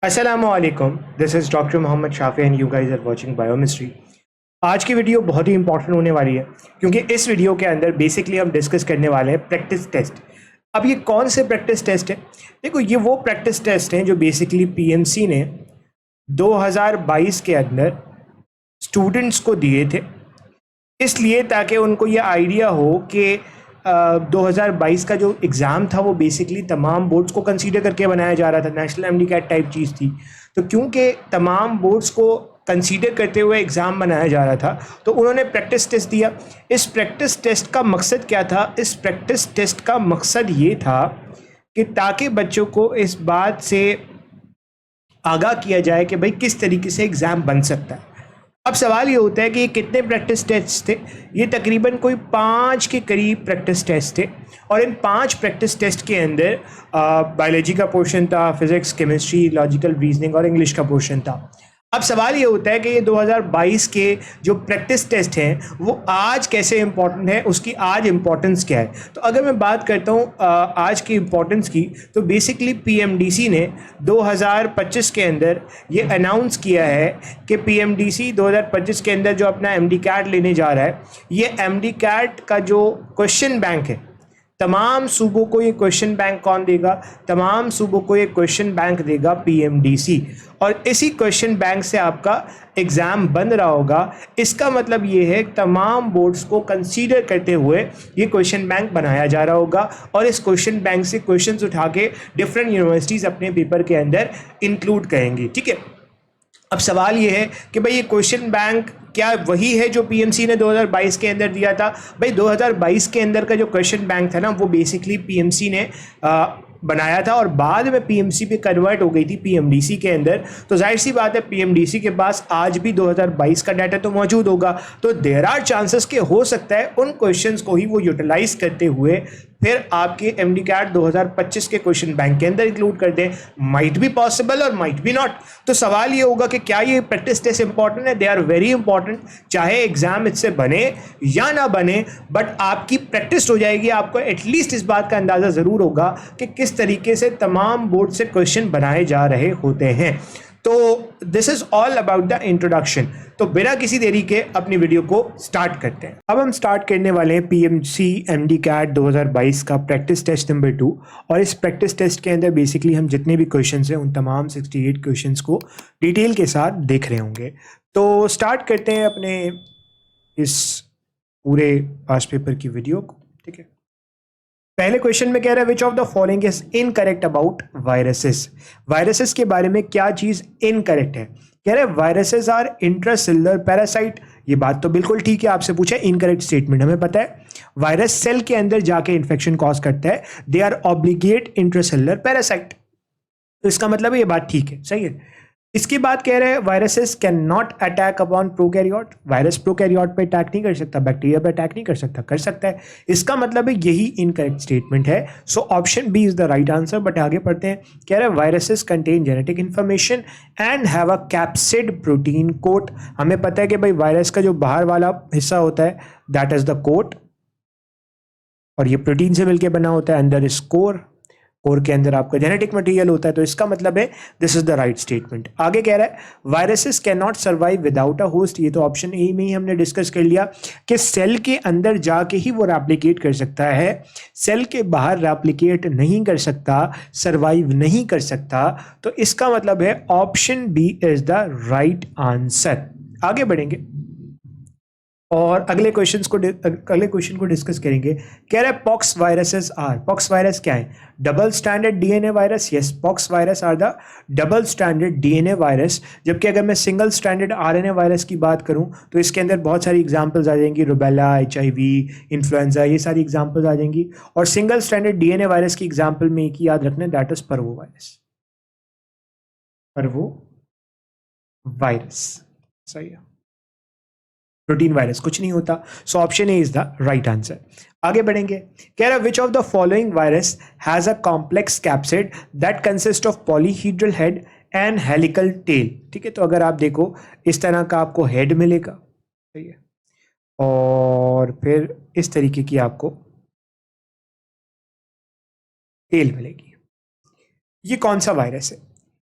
Assalamualaikum. This is Dr. Mohammed Shafi and you guys are watching Biochemistry. आज की video बहुत ही important होने वाली है क्योंकि इस वीडियो के अंदर बेसिकली हम डिस्कस करने वाले हैं प्रैक्टिस टेस्ट। अब ये कौन से प्रैक्टिस टेस्ट है? देखो, ये वो प्रैक्टिस टेस्ट हैं जो बेसिकली पीएमसी ने 2022 के अंदर स्टूडेंट्स को दिए थे, इसलिए ताकि उनको ये आइडिया हो कि 2022 का जो एग्ज़ाम था वो बेसिकली तमाम बोर्ड्स को कंसीडर करके बनाया जा रहा था, नेशनल एमडी कैट टाइप चीज़ थी। तो क्योंकि तमाम बोर्ड्स को कंसीडर करते हुए एग्ज़ाम बनाया जा रहा था तो उन्होंने प्रैक्टिस टेस्ट दिया। इस प्रैक्टिस टेस्ट का मकसद क्या था? इस प्रैक्टिस टेस्ट का मकसद ये था कि ताकि बच्चों को इस बात से आगाह किया जाए कि भाई किस तरीके से एग्ज़ाम बन सकता है। अब सवाल ये होता है कि ये कितने प्रैक्टिस टेस्ट थे? ये तकरीबन कोई 5 के करीब प्रैक्टिस टेस्ट थे और इन 5 प्रैक्टिस टेस्ट के अंदर बायोलॉजी का पोर्शन था, फिज़िक्स, केमिस्ट्री, लॉजिकल रीजनिंग और इंग्लिश का पोर्शन था। अब सवाल ये होता है कि ये 2022 के जो प्रैक्टिस टेस्ट हैं वो आज कैसे इंपॉर्टेंट है, उसकी आज इंपॉर्टेंस क्या है? तो अगर मैं बात करता हूँ आज की इंपॉर्टेंस की, तो बेसिकली पीएमडीसी ने 2025 के अंदर ये अनाउंस किया है कि पीएमडीसी 2025 के अंदर जो अपना एमडी कैट लेने जा रहा है, ये एमडी कैट का जो क्वेश्चन बैंक है, तमाम सूबों को ये क्वेश्चन बैंक कौन देगा? तमाम सूबों को ये क्वेश्चन बैंक देगा पीएमडीसी, और इसी क्वेश्चन बैंक से आपका एग्ज़ाम बन रहा होगा। इसका मतलब ये है तमाम बोर्ड्स को कंसीडर करते हुए ये क्वेश्चन बैंक बनाया जा रहा होगा और इस क्वेश्चन बैंक से क्वेश्चंस उठा के डिफरेंट यूनिवर्सिटीज़ अपने पेपर के अंदर इंक्लूड करेंगी। ठीक है, अब सवाल ये है कि भाई ये क्वेश्चन बैंक क्या वही है जो पीएमसी ने 2022 के अंदर दिया था? भाई 2022 के अंदर का जो क्वेश्चन बैंक था ना, वो बेसिकली पीएमसी ने बनाया था और बाद में पीएमसी पे कन्वर्ट हो गई थी पीएमडीसी के अंदर। तो जाहिर सी बात है पीएमडीसी के पास आज भी 2022 का डाटा तो मौजूद होगा, तो देयर आर चांसेस के हो सकता है उन क्वेश्चंस को ही वो यूटिलाइज करते हुए फिर आपके एमडी कैट 2025 के क्वेश्चन बैंक के अंदर इंक्लूड कर दें। माइट बी पॉसिबल और माइट बी नॉट। तो सवाल ये होगा कि क्या ये प्रैक्टिस टेस्ट इंपॉर्टेंट है? दे आर वेरी इंपॉर्टेंट, चाहे एग्जाम इससे बने या ना बने, बट आपकी प्रैक्टिस हो जाएगी। आपको एटलीस्ट इस बात का अंदाजा जरूर होगा कि किस तरीके से तमाम बोर्ड से क्वेश्चन बनाए जा रहे होते हैं। तो this is all about the introduction. तो बिना किसी देरी के अपनी वीडियो को स्टार्ट करते हैं। अब हम स्टार्ट करने वाले हैं पीएमसी एमडी कैट 2022 का प्रैक्टिस टेस्ट नंबर 2, और इस प्रैक्टिस टेस्ट के अंदर बेसिकली हम जितने भी क्वेश्चंस हैं उन तमाम 68 क्वेश्चंस को डिटेल के साथ देख रहे होंगे। तो स्टार्ट करते हैं अपने इस पूरे पास्ट पेपर की वीडियो को। ठीक है, पहले क्वेश्चन में कह रहा है which of the following is incorrect about viruses. Viruses के बारे में क्या चीज इनकरेक्ट है? कह रहे हैं वायरसेस आर इंट्रासेलुलर पैरासाइट। ये बात तो बिल्कुल ठीक है, आपसे पूछा इनकरेक्ट स्टेटमेंट। हमें पता है वायरस सेल के अंदर जाके इन्फेक्शन कॉज करता है, they are obligate intracellular parasite. तो इसका मतलब है ये बात ठीक है, सही है। इसके बाद कह रहे हैं viruses can not attack upon prokaryote. Virus prokaryote पे अटैक नहीं कर सकता, बैक्टीरिया पे अटैक नहीं कर सकता, कर सकता है। इसका मतलब है यही इनकरेक्ट स्टेटमेंट है। So option B is the right answer. But आगे पढ़ते हैं, कह रहे हैं viruses contain genetic information and have a capsid protein coat. हमें पता है कि भाई वायरस का जो बाहर वाला हिस्सा होता है दैट इज द कोट, और ये प्रोटीन से मिलकर बना होता है। अंदर इज कोर, कोर के अंदर आपका जेनेटिक मटेरियल होता है। तो इसका मतलब है this is the right statement. आगे कह रहा है viruses can not survive without a host. ये तो ऑप्शन ए में ही हमने डिस्कस कर लिया कि सेल के अंदर जाके ही वो रेप्लिकेट कर सकता है, सेल के बाहर रेप्लिकेट नहीं कर सकता, सर्वाइव नहीं कर सकता। तो इसका मतलब है option B is the right answer. आगे बढ़ेंगे और अगले क्वेश्चन को डिस्कस करेंगे। कह रहा है pox viruses are. Pox virus क्या है? Double standard DNA virus. Yes, pox virus are the double standard DNA virus. जबकि अगर मैं सिंगल स्टैंडर्ड आरएनए वायरस की बात करूं तो इसके अंदर बहुत सारी एग्जांपल्स आ जाएंगी, रुबेला, एचआईवी, इन्फ्लुएंजा, ये सारी एग्जांपल्स आ जाएंगी। और सिंगल स्टैंडर्ड डीएनए वायरस की एग्जांपल में एक ही याद रखना, that is parvo virus. Parvo virus, सही है। प्रोटीन वायरस कुछ नहीं होता। So option A is the right answer. आगे बढ़ेंगे, कह रहा है which of the following virus has a complex capsid that consist of polyhedral head and helical tail. ठीक है, तो अगर आप देखो इस तरह का आपको हेड मिलेगा, सही है, और फिर इस तरीके की आपको टेल मिलेगी। ये कौन सा वायरस है?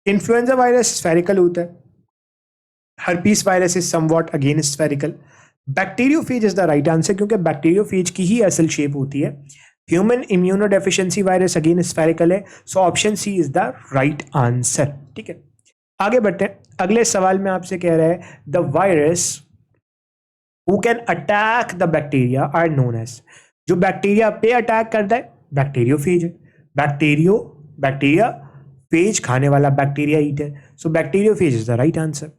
इन्फ्लुएंजा वायरस स्फेरिकल होता है, herpes virus is somewhat again spherical, bacteriophage is the right answer क्योंकि बैक्टीरियोफेज की ही असल शेप होती है। Human immunodeficiency virus again spherical है, so option C is the right answer. ठीक है, आगे बढ़ते हैं। अगले सवाल में आपसे कह रहा है the virus who can attack the bacteria are known as, जो बैक्टीरिया पे अटैक करता है बैक्टीरियोफेज है, बैक्टीरिया फेज खाने वाला bacteria eater, so bacteriophage is the right answer.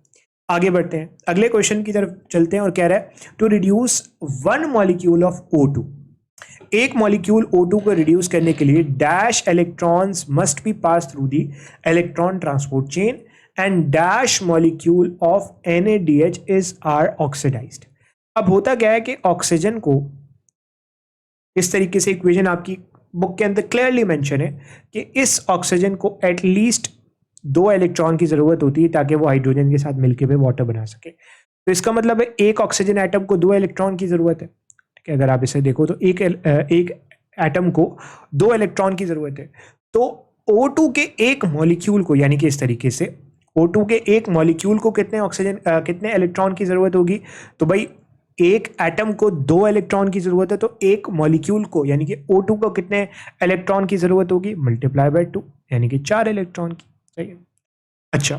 आगे बढ़ते हैं, अगले क्वेश्चन की तरफ चलते हैं और कह रहा है to reduce one molecule of O2, एक मॉलिक्यूल O2 को रिड्यूस करने के लिए dash electrons must be pass through the electron transport chain and dash molecule of NaDH is are oxidised. अब होता क्या है कि ऑक्सीजन को इस तरीके से इक्वेशन आपकी बुक के अंदर क्लियरली मेंशन है कि इस ऑक्सीजन को एटलीस्ट 2 इलेक्ट्रॉन की जरूरत होती है ताकि वो हाइड्रोजन के साथ मिलकर भी वाटर बना सके। तो इसका मतलब है एक ऑक्सीजन एटम को 2 इलेक्ट्रॉन की जरूरत है। ठीक है, अगर आप इसे देखो तो एक एटम को 2 इलेक्ट्रॉन की जरूरत है। तो O2 के एक मॉलिक्यूल को, यानी कि इस तरीके से O2 के एक मॉलिक्यूल को कितने इलेक्ट्रॉन की जरूरत होगी, तो भाई एक एटम को 2 इलेक्ट्रॉन की जरूरत है, तो एक मॉलिक्यूल को यानी कि O2 को कितने इलेक्ट्रॉन की जरूरत होगी, मल्टीप्लाई बाय 2 यानी कि 4 इलेक्ट्रॉन की। सही है। अच्छा,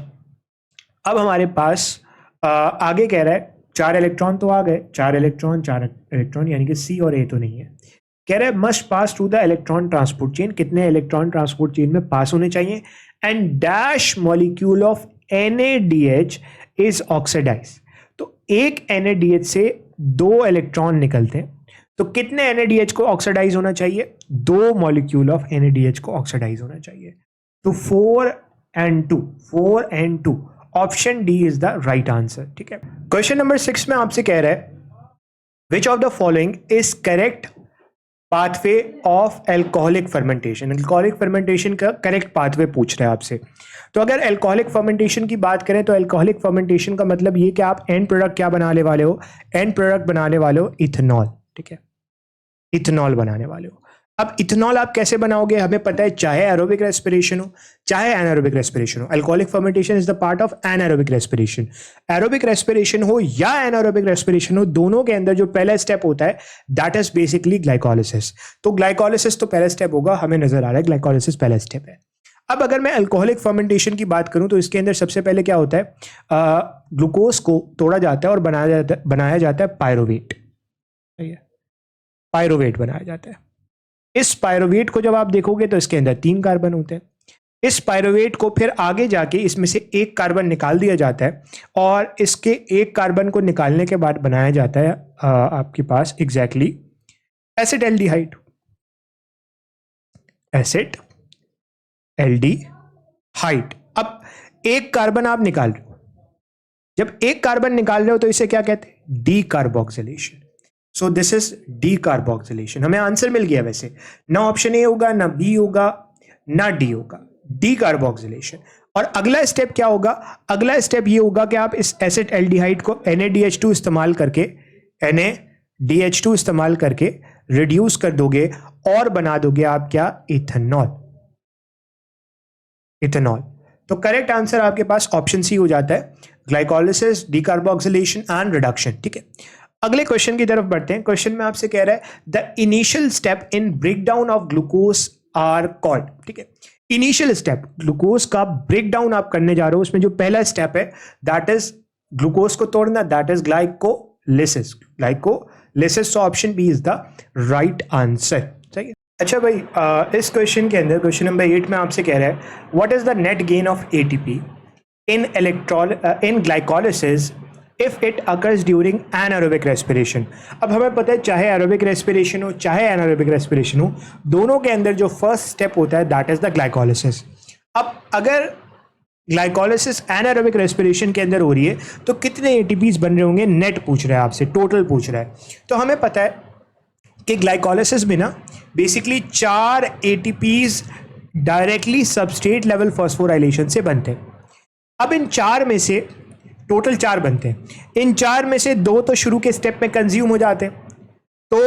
अब हमारे पास आगे कह रहा है 4 इलेक्ट्रॉन तो आ गए, 4 इलेक्ट्रॉन यानी कि C और A तो नहीं है। कह रहा है must pass through the electron transport chain, कितने इलेक्ट्रॉन ट्रांसपोर्ट चेन में पास होने चाहिए, and dash molecule of NaDH is oxidise. तो एक NaDH से 2 इलेक्ट्रॉन निकलते हैं, तो कितने NaDH को ऑक्सीडाइज होना चाहिए, 2 मॉलिक्यूल ऑफ NaDH को ऑक्सीडाइज होना चाहिए। तो 4 and 2 option D is the right answer. ठीक है, क्वेश्चन नंबर 6 में आपसे कह रहा है which of the following is correct pathway of alcoholic fermentation. Alcoholic fermentation का करेक्ट पाथवे पूछ रहा है आपसे। तो अगर एल्कोहलिक फर्मेंटेशन की बात करें तो एल्कोहलिक फर्मेंटेशन का मतलब ये कि आप एंड प्रोडक्ट क्या बनाने वाले हो, एंड प्रोडक्ट बनाने वाले हो इथेनॉल। ठीक है, इथेनॉल बनाने वाले हो। अब इथेनॉल आप कैसे बनाओगे, हमें पता है, चाहे एरोबिक रेस्पिरेशन हो चाहे एनारोबिक रेस्पिरेशन हो। Alcoholic fermentation is the part of anaerobic respiration. Aerobic respiration हो या एनारोबिक रेस्पिरेशन हो, दोनों के अंदर जो पहला स्टेप होता है दैट इज बेसिकली ग्लाइकोलिसिस। तो ग्लाइकोलिसिस तो पहला स्टेप होगा, हमें नजर आ रहा है ग्लाइकोलिसिस पहला स्टेप है। अब अगर मैं अल्कोहलिक फर्मेंटेशन की बात करूं तो इसके अंदर सबसे पहले क्या होता है, ग्लूकोज को तोड़ा जाता है और बनाया जाता है पायरोवेट। पायरोवेट बनाया जाता है। इस पायरोवेट को जब आप देखोगे तो इसके अंदर 3 कार्बन होते हैं। इस पायरोवेट को फिर आगे जाके इसमें से एक कार्बन निकाल दिया जाता है और इसके एक कार्बन को निकालने के बाद बनाया जाता है आपके पास एग्जैक्टली एसिटाल्डिहाइड। एसिटाल्डिहाइड। अब एक कार्बन आप निकाल रहे हो, जब एक कार्बन निकाल रहे हो तो इसे क्या कहते हैं, D carboxylation. So this is D carboxylation. हमें आंसर मिल गया। वैसे ना ऑप्शन ए होगा, ना बी होगा, ना डी होगा, डी कार्बोक्सिलेशन। और अगला स्टेप क्या होगा, अगला स्टेप ये होगा कि आप इस एसिटाल्डिहाइड को NaDH2 इस्तेमाल करके रिड्यूस कर दोगे और बना दोगे आप क्या, इथेनॉल। तो करेक्ट आंसर आपके पास ऑप्शन सी हो जाता है, ग्लाइकोलिसिस, डीकार्बोक्सिलेशन एंड रिडक्शन। ठीक है, अगले क्वेश्चन की तरफ बढ़ते हैं। क्वेश्चन में आपसे कह रहा है the initial step in breakdown of glucose are called. ठीक है, इनिशियल स्टेप ग्लूकोज का ब्रेकडाउन आप करने जा रहे हो, उसमें जो पहला स्टेप है दैट इज ग्लूकोज को तोड़ना, that is glycolysis. So option B is the right answer. सही है। अच्छा भाई, इस क्वेश्चन के अंदर क्वेश्चन नंबर 8 में आपसे कह रहा है what is the net gain of ATP in glycolysis if it occurs during anaerobic respiration. अब हमें पता है चाहे एरोबिक रेस्पिरेशन हो चाहे एनारोबिक रेस्पिरेशन हो, दोनों के अंदर जो फर्स्ट स्टेप होता है दैट इज द ग्लाइकोलिसिस। अब अगर ग्लाइकोलिसिस एनारोबिक रेस्पिरेशन के अंदर हो रही है तो कितने ATPs बन रहे होंगे, नेट पूछ रहा है आपसे, टोटल पूछ रहा है। तो हमें पता है कि ग्लाइकोलिसिस में ना basically 4 ATPs directly substrate level phosphorylation से बनते हैं। अब इन 4 में से टोटल 4 बनते हैं, इन 4 में से 2 तो शुरू के स्टेप में कंज्यूम हो जाते हैं। तो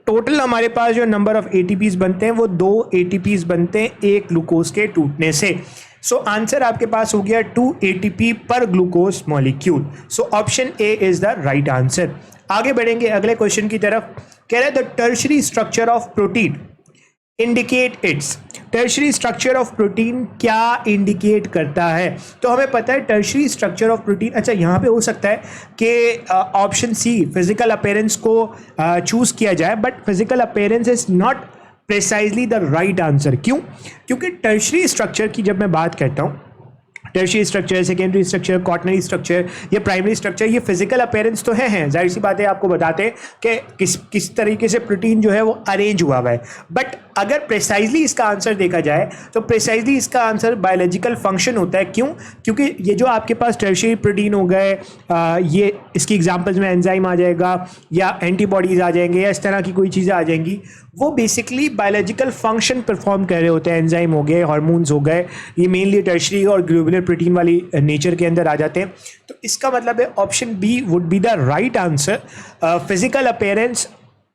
टोटल हमारे पास जो नंबर ऑफ ATPs बनते हैं वो 2 ATPs बनते हैं एक ग्लूकोज के टूटने से। सो आंसर आपके पास हो गया 2 ATP पर glucose molecule. So option A is the right answer. आगे बढ़ेंगे अगले क्वेश्चन की तरफ। कह रहा है the tertiary structure of protein indicate it's. Tertiary structure of protein क्या इंडिकेट करता है? तो हमें पता है टर्शरी स्ट्रक्चर ऑफ प्रोटीन, अच्छा यहाँ पे हो सकता है कि ऑप्शन सी फिजिकल अपीयरेंस को चूज किया जाए, but physical appearance is not precisely the right answer. क्यों? क्योंकि टर्शरी स्ट्रक्चर की जब मैं बात करता हूँ, tertiary structure, secondary structure, quaternary structure, ये प्राइमरी स्ट्रक्चर, ये फिजिकल अपीयरेंस तो है, जाहिर सी बात है आपको बताते हैं कि किस तरीके से प्रोटीन जो है वो अरेंज हुआ हुआ है। बट अगर प्रिसाइजली इसका आंसर देखा जाए तो प्रिसाइजली इसका आंसर बायोलॉजिकल फंक्शन होता है। क्यों? क्योंकि ये जो आपके पास टर्शियरी प्रोटीन हो गए, ये इसकी एग्जांपल्स में एंजाइम आ जाएगा या एंटीबॉडीज आ जाएंगे या इस तरह की कोई चीज़ें आ जाएंगी, वो बेसिकली बायोलॉजिकल फंक्शन परफॉर्म कर रहे होते हैं। एंजाइम हो गए, हार्मोन्स हो गए, ये मेनली टर्शियरी और ग्लोबुलर प्रोटीन वाली नेचर के अंदर आ जाते हैं। तो इसका मतलब है option B would be the right answer. Physical appearance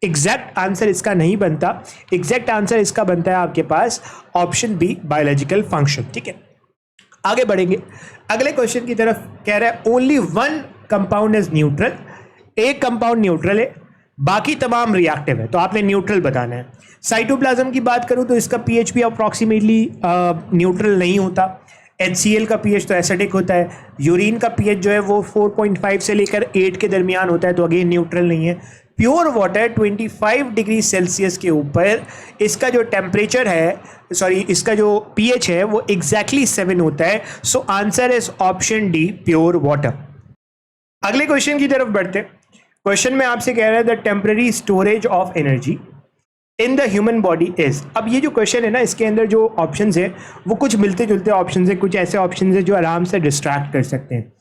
exact answer इसका नहीं बनता, एग्जैक्ट आंसर इसका बनता है आपके पास ऑप्शन बी बायोलॉजिकल फंक्शन। ठीक है, आगे बढ़ेंगे अगले क्वेश्चन की तरफ। कह रहा है only one compound is neutral. एक कंपाउंड न्यूट्रल है, बाकी तमाम रिएक्टिव है, तो आपने न्यूट्रल बताना है। साइटोप्लाज्म की बात करूं तो इसका पीएच भी अप्रॉक्सीमेटली न्यूट्रल नहीं होता। HCl का पीएच तो एसिडिक होता है। यूरिन का पीएच जो है वो 4.5 से लेकर 8 के दरमियान होता है, तो अगेन न्यूट्रल नहीं है। प्योर वाटर 25 डिग्री सेल्सियस के ऊपर इसका जो टेम्परेचर है, सॉरी इसका जो पीएच है वो एग्जैक्टली 7 होता है। So answer is option D pure water. अगले क्वेश्चन की तरफ बढ़ते। क्वेश्चन में आपसे कह रहा है the temporary storage of energy in the human body is. अब ये जो क्वेश्चन है ना, इसके अंदर जो ऑप्शंस है वो कुछ मिलते जुलते ऑप्शंस है, कुछ ऐसे ऑप्शंस है जो आराम से डिस्ट्रैक्ट कर सकते हैं।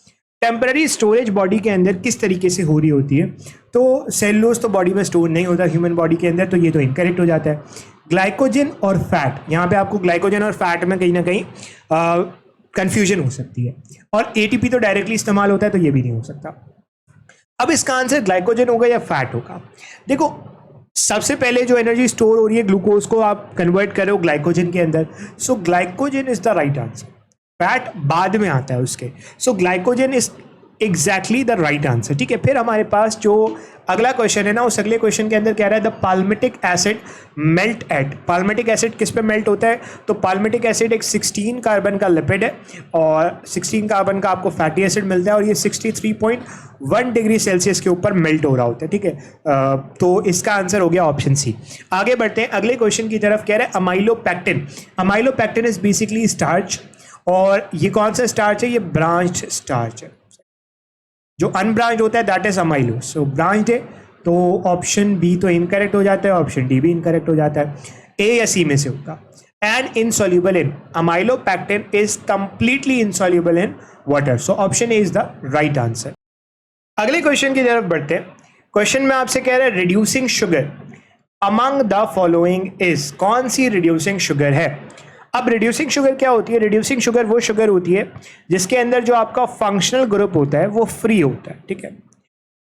टेम्पररी स्टोरेज बॉडी के अंदर किस तरीके से हो रही होती है? तो सेलुलोज तो बॉडी में स्टोर नहीं होता ह्यूमन बॉडी के अंदर, तो ये तो इनकरेक्ट हो जाता है। ग्लाइकोजन और फैट, यहाँ पे आपको ग्लाइकोजन और फैट में कहीं ना कहीं कंफ्यूजन हो सकती है, और एटीपी तो डायरेक्टली इस्तेमाल होता है, तो ये भी नहीं हो सकता। अब इसका आंसर ग्लाइकोजन होगा या फैट होगा? देखो, सबसे पहले जो एनर्जी स्टोर हो रही है ग्लूकोज को आप कन्वर्ट कर रहे हो ग्लाइकोजन के अंदर, so glycogen is the right answer. Fat बाद में आता है उसके, so glycogen is exactly the right answer. ठीक है, फिर हमारे पास जो अगला क्वेश्चन है ना, उस अगले क्वेश्चन के अंदर कह रहा है the palmitic acid melt eight. Palmitic acid किस पे मेल्ट होता है? तो पाल्मिटिक एसिड एक 16 कार्बन का लिपिड है, और 16 कार्बन का आपको फैटी एसिड मिलता है, और ये 63.1 डिग्री सेल्सियस के ऊपर मेल्ट हो रहा होता है। ठीक है, तो इसका आंसर हो गया ऑप्शन सी। आगे बढ़ते हैं अगले क्वेश्चन की तरफ। कह रहे हैं amylopectin. Amylopectin is basically starch, और ये कौन सा स्टार्च है? ये ब्रांच्ड स्टार्च है। जो अनब्रांच्ड होता है that is amylose, so branched है, तो ऑप्शन बी तो इनकरेक्ट हो जाता है, ऑप्शन डी भी इनकरेक्ट हो जाता है। ए या सी में से होगा। And insoluble in, amylopectin is completely insoluble in water, so option A is the right answer. अगले क्वेश्चन की तरफ बढ़ते हैं। क्वेश्चन में आपसे कह रहा है reducing sugar among the following is. कौन सी रिड्यूसिंग शुगर है? अब रिड्यूसिंग शुगर क्या होती है? रिड्यूसिंग शुगर वो शुगर होती है जिसके अंदर जो आपका फंक्शनल ग्रुप होता है वो फ्री होता है। ठीक है,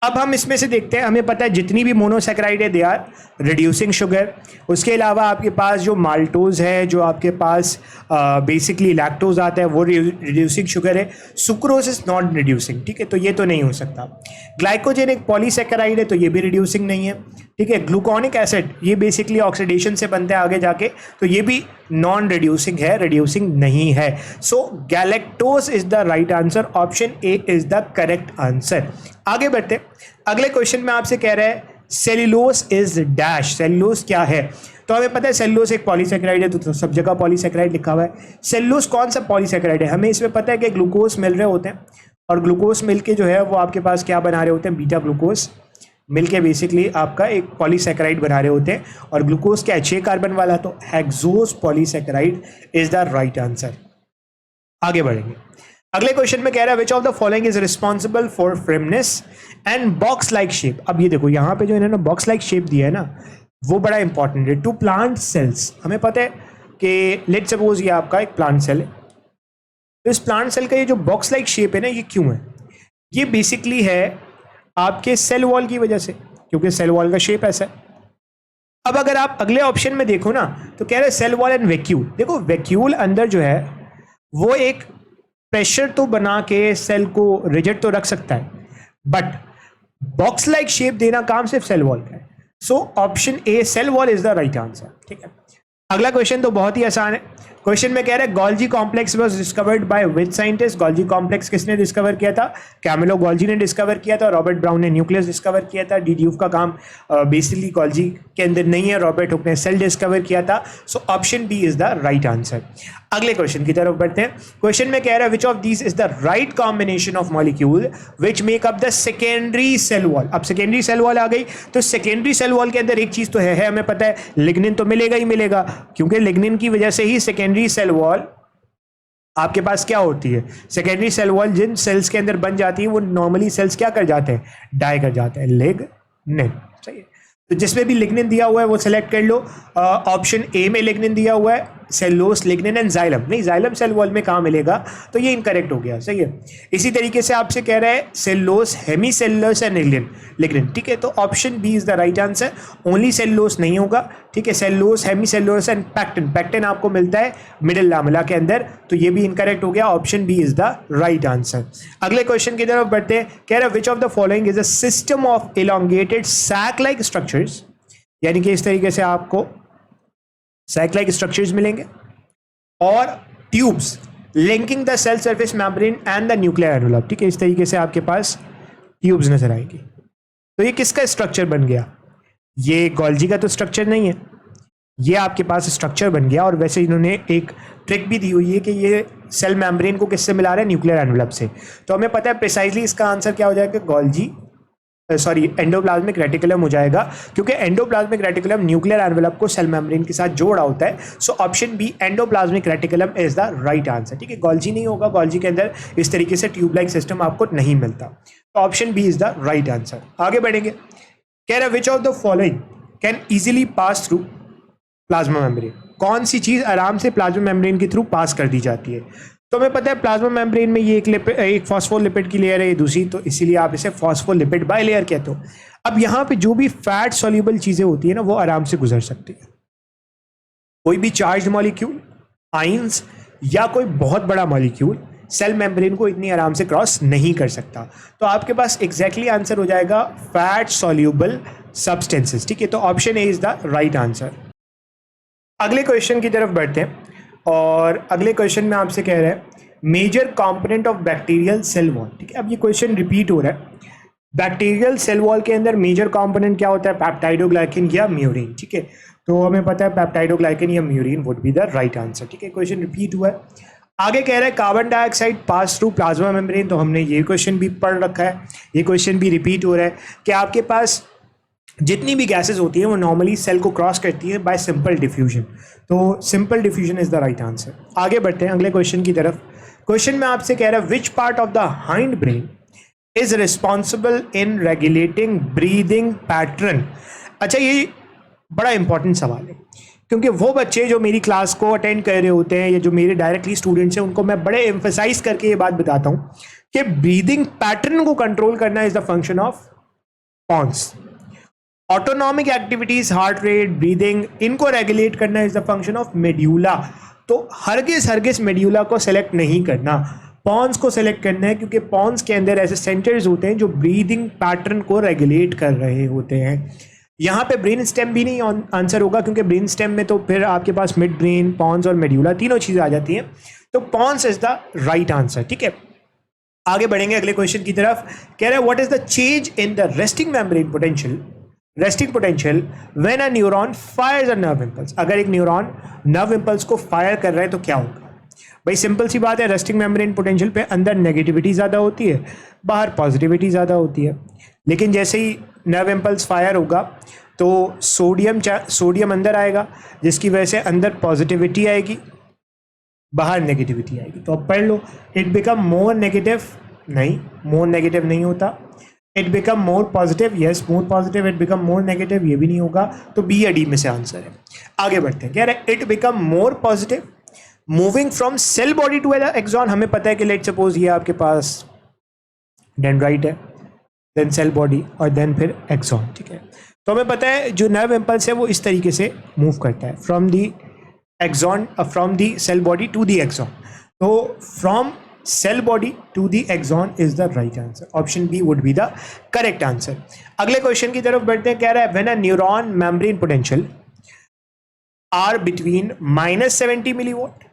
अब हम इसमें से देखते हैं। हमें पता है जितनी भी मोनोसैकेराइड है दे आर रिड्यूसिंग शुगर। उसके अलावा आपके पास जो माल्टोज है, जो आपके पास बेसिकली लैक्टोज आता है, वो रिड्यूसिंग शुगर है। Sucrose is not reducing. ठीक है, तो ये तो नहीं हो सकता। ग्लाइकोजन एक पॉलीसैकेराइड है, तो ये भी रिड्यूसिंग नहीं है। ठीक है, ग्लूकोनिक एसिड ये बेसिकली ऑक्सीडेशन से बनता है आगे जाके, तो ये भी नॉन रिड्यूसिंग है, रिड्यूसिंग नहीं है। So galactose is the right answer, option A is the correct answer. आगे बढ़ते, अगले क्वेश्चन में आपसे कह रहा है सेल्यूलोज इज डैश। सेल्यूलोज क्या है? तो हमें पता है सेल्यूलोज एक पॉलीसैकेराइड है, तो सब जगह पॉलीसैकेराइड लिखा हुआ है। सेल्यूलोज कौन सा पॉलीसैकेराइड है? हमें इसमें पता है कि ग्लूकोज मिल रहे होते हैं, और ग्लूकोज मिल के जो है वो आपके पास क्या बना रहे होते हैं? बीटा ग्लूकोज मिलके बेसिकली आपका एक पॉलीसैकेराइड बना रहे होते हैं, और ग्लूकोज क्या है? 6 कार्बन वाला, तो hexose polysaccharide is the right answer. आगे बढ़ेंगे, अगले क्वेश्चन में कह रहा है which of the following is responsible for firmness and box like shape. अब ये देखो, यहाँ पे जो इन्होंने बॉक्स लाइक शेप दिया है ना, वो बड़ा इंपॉर्टेंट है। टू प्लांट सेल्स, हमें पता है कि लेट सपोज ये आपका एक प्लांट सेल है, तो इस प्लांट सेल का ये जो बॉक्स लाइक शेप है ना, ये क्यों है? ये बेसिकली है आपके सेल वॉल की वजह से, क्योंकि सेल वॉल का शेप ऐसा है। अब अगर आप अगले ऑप्शन में देखो ना, तो कह रहे हैं सेल वॉल एंड वैक्यूल। देखो, वैक्यूल अंदर जो है वो एक प्रेशर तो बना के सेल को रिजिड तो रख सकता है, बट बॉक्स लाइक शेप देना काम सिर्फ सेल वॉल का है। So option A cell wall is the right answer. ठीक है, अगला क्वेश्चन तो बहुत ही आसान है। क्वेश्चन में कह रहा है Golgi complex was discovered by which scientist. Golgi complex किसने डिस्कवर किया था? कैमिलो गोल्जी ने डिस्कवर किया था। रॉबर्ट ब्राउन ने न्यूक्लियस डिस्कवर किया था। डी ड्यूफ का काम बेसिकली गोल्जी के अंदर नहीं है, रॉबर्ट हुक ने सेल डिस्कवर किया था। So option B is the right answer. अगले क्वेश्चन की तरफ बढ़ते हैं। क्वेश्चन में कह रहा है which of these is the right combination of molecule which make up the secondary cell wall. अब सेकेंडरी सेल वॉल आ गई, तो सेकेंडरी सेल वॉल के अंदर एक चीज तो है हमें पता है, लिग्निन तो मिलेगा ही मिलेगा, क्योंकि लिग्निन की वजह से ही सेकेंडरी सेल वॉल आपके पास क्या होती है। सेकेंडरी सेल वॉल जिन सेल्स के अंदर बन जाती है वो नॉर्मली सेल्स क्या कर जाते हैं, डाई कर जाते हैं, लिग्निन। सही है, तो जिसमें भी लिग्निन दिया हुआ है वो सिलेक्ट कर लो। ऑप्शन ए में लिग्निन दिया हुआ है, सेलुलोज, लिग्निन एंड जाइलम। नहीं, जाइलम सेल वॉल में कहाँ मिलेगा, तो ये इनकरेक्ट हो गया। सही है, इसी तरीके से आपसे कह रहा है सेलुलोज, हेमीसेलुलोज एंड लिग्निन। ठीक है, तो option B is the right answer. Only cellulose नहीं होगा। ठीक है, cellulose, hemicellulose and pectin. Pectin आपको मिलता है मिडिल लामेला के अंदर, तो ये भी इनकरेक्ट हो गया। Option B is the right answer. अगले क्वेश्चन की तरफ बढ़ते हैं। कह रहा है which of the following is a system of elongated sac like structures, यानी कि इस तरीके से आपको सैक लाइक स्ट्रक्चर्स मिलेंगे और tubes linking the cell surface membrane and the nuclear envelope. ठीक है, इस तरीके से आपके पास ट्यूब्स नजर आएंगी। तो ये किसका स्ट्रक्चर बन गया? ये गोल्जी का तो स्ट्रक्चर नहीं है, ये आपके पास स्ट्रक्चर बन गया। और वैसे इन्होंने एक ट्रिक भी दी हुई है कि ये सेल मेम्ब्रेन को किससे मिला रहा है, न्यूक्लियर एनवलप से। तो हमें पता है प्रिसाइजली इसका आंसर क्या हो जाएगा, गोल्जी एंडोप्लाज्मिक रेटिकुलम हो जाएगा, क्योंकि एंडोप्लाज्मिक रेटिकुलम न्यूक्लियर एनवलप को सेल मेम्ब्रेन के साथ जोड़ा होता है। So option B endoplasmic reticulum is the right answer. ठीक है, गोल्जी नहीं होगा, गोल्जी के अंदर इस तरीके से ट्यूब लाइक सिस्टम आपको नहीं मिलता। तो option B is the right answer. आगे बढ़ेंगे। कह रहा है which of the following can easily pass through plasma membrane. कौन सी चीज आराम से प्लाज्मा मेम्ब्रेन के थ्रू पास कर दी जाती है? तो हमें पता है प्लाज्मा मेम्ब्रेन में ये एक फॉस्फोलिपिड की लेयर है, ये दूसरी, तो इसीलिए आप इसे फॉस्फोलिपिड बाइलेयर कहते हो। अब यहाँ पे जो भी फैट सॉल्युबल चीजें होती है ना, वो आराम से गुजर सकती है। कोई भी चार्ज मॉलिक्यूल, आइंस या कोई बहुत बड़ा मॉलिक्यूल सेल मेम्ब्रेन को इतनी आराम से क्रॉस नहीं कर सकता। तो आपके पास एग्जैक्टली आंसर हो जाएगा फैट सॉल्युबल सब्सटेंसेस। ठीक है, तो option A is the right answer. अगले क्वेश्चन की तरफ बढ़ते हैं और अगले क्वेश्चन में आपसे कह रहा है major component of bacterial cell wall. ठीक है, अब ये क्वेश्चन रिपीट हो रहा है। बैक्टीरियल सेल वॉल के अंदर मेजर कंपोनेंट क्या होता है, पेप्टाइडोग्लाइकिन या म्यूरिन। ठीक है, तो हमें पता है पेप्टाइडोग्लाइकिन या murein would be the right answer. ठीक है, क्वेश्चन रिपीट हुआ है। आगे कह रहा है कार्बन डाइऑक्साइड पास थ्रू प्लाज्मा मेम्ब्रेन। तो हमने ये क्वेश्चन भी पढ़ रखा है, ये क्वेश्चन भी रिपीट हो रहा है कि आपके पास जितनी भी गैसेस होती हैं वो नॉर्मली सेल को क्रॉस करती है बाय सिंपल डिफ्यूजन। तो simple diffusion is the right answer. आगे बढ़ते हैं अगले क्वेश्चन की तरफ। क्वेश्चन में आपसे कह रहा है which part of the hind brain is responsible in regulating breathing pattern. अच्छा, ये बड़ा इंपॉर्टेंट सवाल है, क्योंकि वो बच्चे जो मेरी क्लास को अटेंड कर रहे होते हैं या जो मेरे डायरेक्टली स्टूडेंट्स हैं, उनको मैं बड़े एम्फसाइज करके ये बात बताता हूँ कि ब्रीदिंग पैटर्न को कंट्रोल करना is the function of pons. Autonomic activities, heart rate, breathing, इनको रेगुलेट करना is the function of medulla. तो हरगिज मेड्यूला को सेलेक्ट नहीं करना, पॉन्स को सेलेक्ट करना है, क्योंकि पॉन्स के अंदर ऐसे सेंटर्स होते हैं जो ब्रीदिंग पैटर्न को रेगुलेट कर रहे होते हैं। यहाँ पे ब्रेन स्टेम भी नहीं आंसर होगा, क्योंकि ब्रेन स्टेम में तो फिर आपके पास मिड ब्रेन, पॉन्स और मेड्यूला तीनों चीजें आ जाती हैं। तो pons is the right answer. ठीक है, आगे बढ़ेंगे अगले क्वेश्चन की तरफ। कह रहा है what is the change in the resting membrane potential when a neuron Fyers a nerve impulse. अगर एक न्यूरॉन नर्व इंपल्स को फायर कर रहा है तो क्या होगा? भाई सिंपल सी बात है, रेस्टिंग मेम्ब्रेन पोटेंशियल पे अंदर नेगेटिविटी ज़्यादा होती है, बाहर पॉजिटिविटी ज़्यादा होती है। लेकिन जैसे ही नर्व इंपल्स फायर होगा तो सोडियम अंदर आएगा, जिसकी वजह से अंदर पॉजिटिविटी आएगी, बाहर नेगेटिविटी आएगी। तो अब पढ़ लो, इट बिकम मोर नेगेटिव। नहीं, मोर नेगेटिव नहीं होता। It become more positive, yes more positive. It become more negative, ये भी नहीं होगा। तो बी या डी में से आंसर है। आगे बढ़ते हैं। कह रहे हैं it become more positive moving from cell body to axon. हमें पता है कि लेट सपोज ये आपके पास डेंड्राइट है, देन सेल बॉडी और देन फिर एक्सॉन। ठीक है, तो हमें पता है जो नर्व इंपल्स है वो इस तरीके से मूव करता है from the axon, from the cell body to the axon. तो from cell body to the axon is the right answer, option B would be the correct answer. अगले क्वेश्चन की तरफ बढ़ते हैं, कह रहा है when a neuron membrane potential are between -70 milliwatt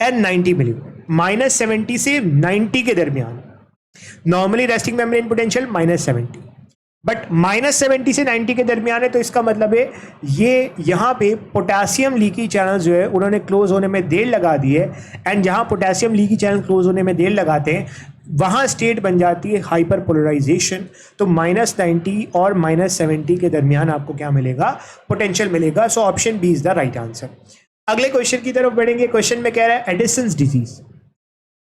and 90 milliwatt, -70 से 90 के दरमियान, normally resting membrane potential -70, but -70 से 90 के दरमियान है, तो इसका मतलब है ये यहाँ पे पोटेशियम लीकी चैनल जो है उन्होंने क्लोज होने में देर लगा दी है, एंड जहाँ पोटेशियम लीकी चैनल क्लोज होने में देर लगाते हैं वहाँ स्टेट बन जाती है हाइपर पोलराइजेशन। तो -90 और -70 के दरमियान आपको क्या मिलेगा, पोटेंशियल मिलेगा। So option B is the right answer. अगले क्वेश्चन की तरफ बढ़ेंगे। क्वेश्चन में कह रहा है Addison's disease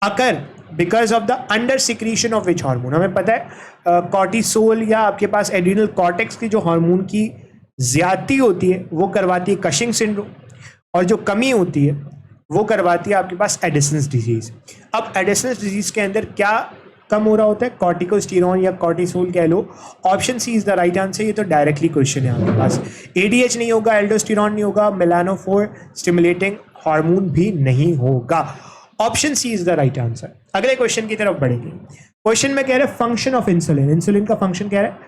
occur because of the under secretion of which hormone. हमें पता है कॉर्टिसोल या आपके पास एड्रिनल कॉर्टेक्स की जो हार्मोन की ज्यादती होती है वो करवाती है कशिंग सिंड्रोम, और जो कमी होती है वो करवाती है आपके पास एडिसन्स डिजीज। अब एडिसन्स डिजीज के अंदर क्या कम हो रहा होता है, कॉर्टिकोस्टेरॉन या कॉर्टिसोल कह लो। Option C is the right answer. ये तो डायरेक्टली क्वेश्चन है आपके पास। एडीएच नहीं होगा, एल्डोस्टेरॉन नहीं होगा, मेलानोफोर स्टिमुलेटिंग हार्मोन भी नहीं होगा। Option C is the right answer. अगले क्वेश्चन की तरफ बढ़ेंगे। क्वेश्चन में कह रहे हैं फंक्शन ऑफ इंसुलिन। इंसुलिन का फंक्शन कह रहा है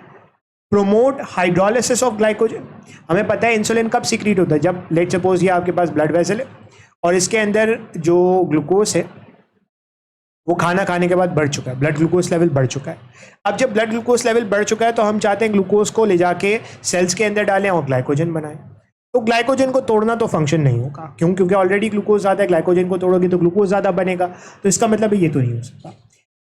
प्रोमोट हाइड्रोलिसिस ऑफ ग्लाइकोजन। हमें पता है इंसुलिन कब सीक्रेट होता है, जब लेट सपोज ये आपके पास ब्लड वेसल है और इसके अंदर जो ग्लूकोज है वो खाना खाने के बाद बढ़ चुका है, ब्लड ग्लूकोज लेवल बढ़ चुका है। अब जब ब्लड ग्लूकोज लेवल बढ़ चुका है तो हम चाहते हैं ग्लूकोज को ले जाके सेल्स के अंदर डालें और ग्लाइकोजन बनाएं। तो ग्लाइकोजन को तोड़ना तो फंक्शन नहीं होगा, क्योंकि ऑलरेडी ग्लूकोज ज़्यादा है, ग्लाइकोजन को तोड़ोगे तो ग्लूकोज ज़्यादा बनेगा। तो इसका मतलब ये तो नहीं हो सकता।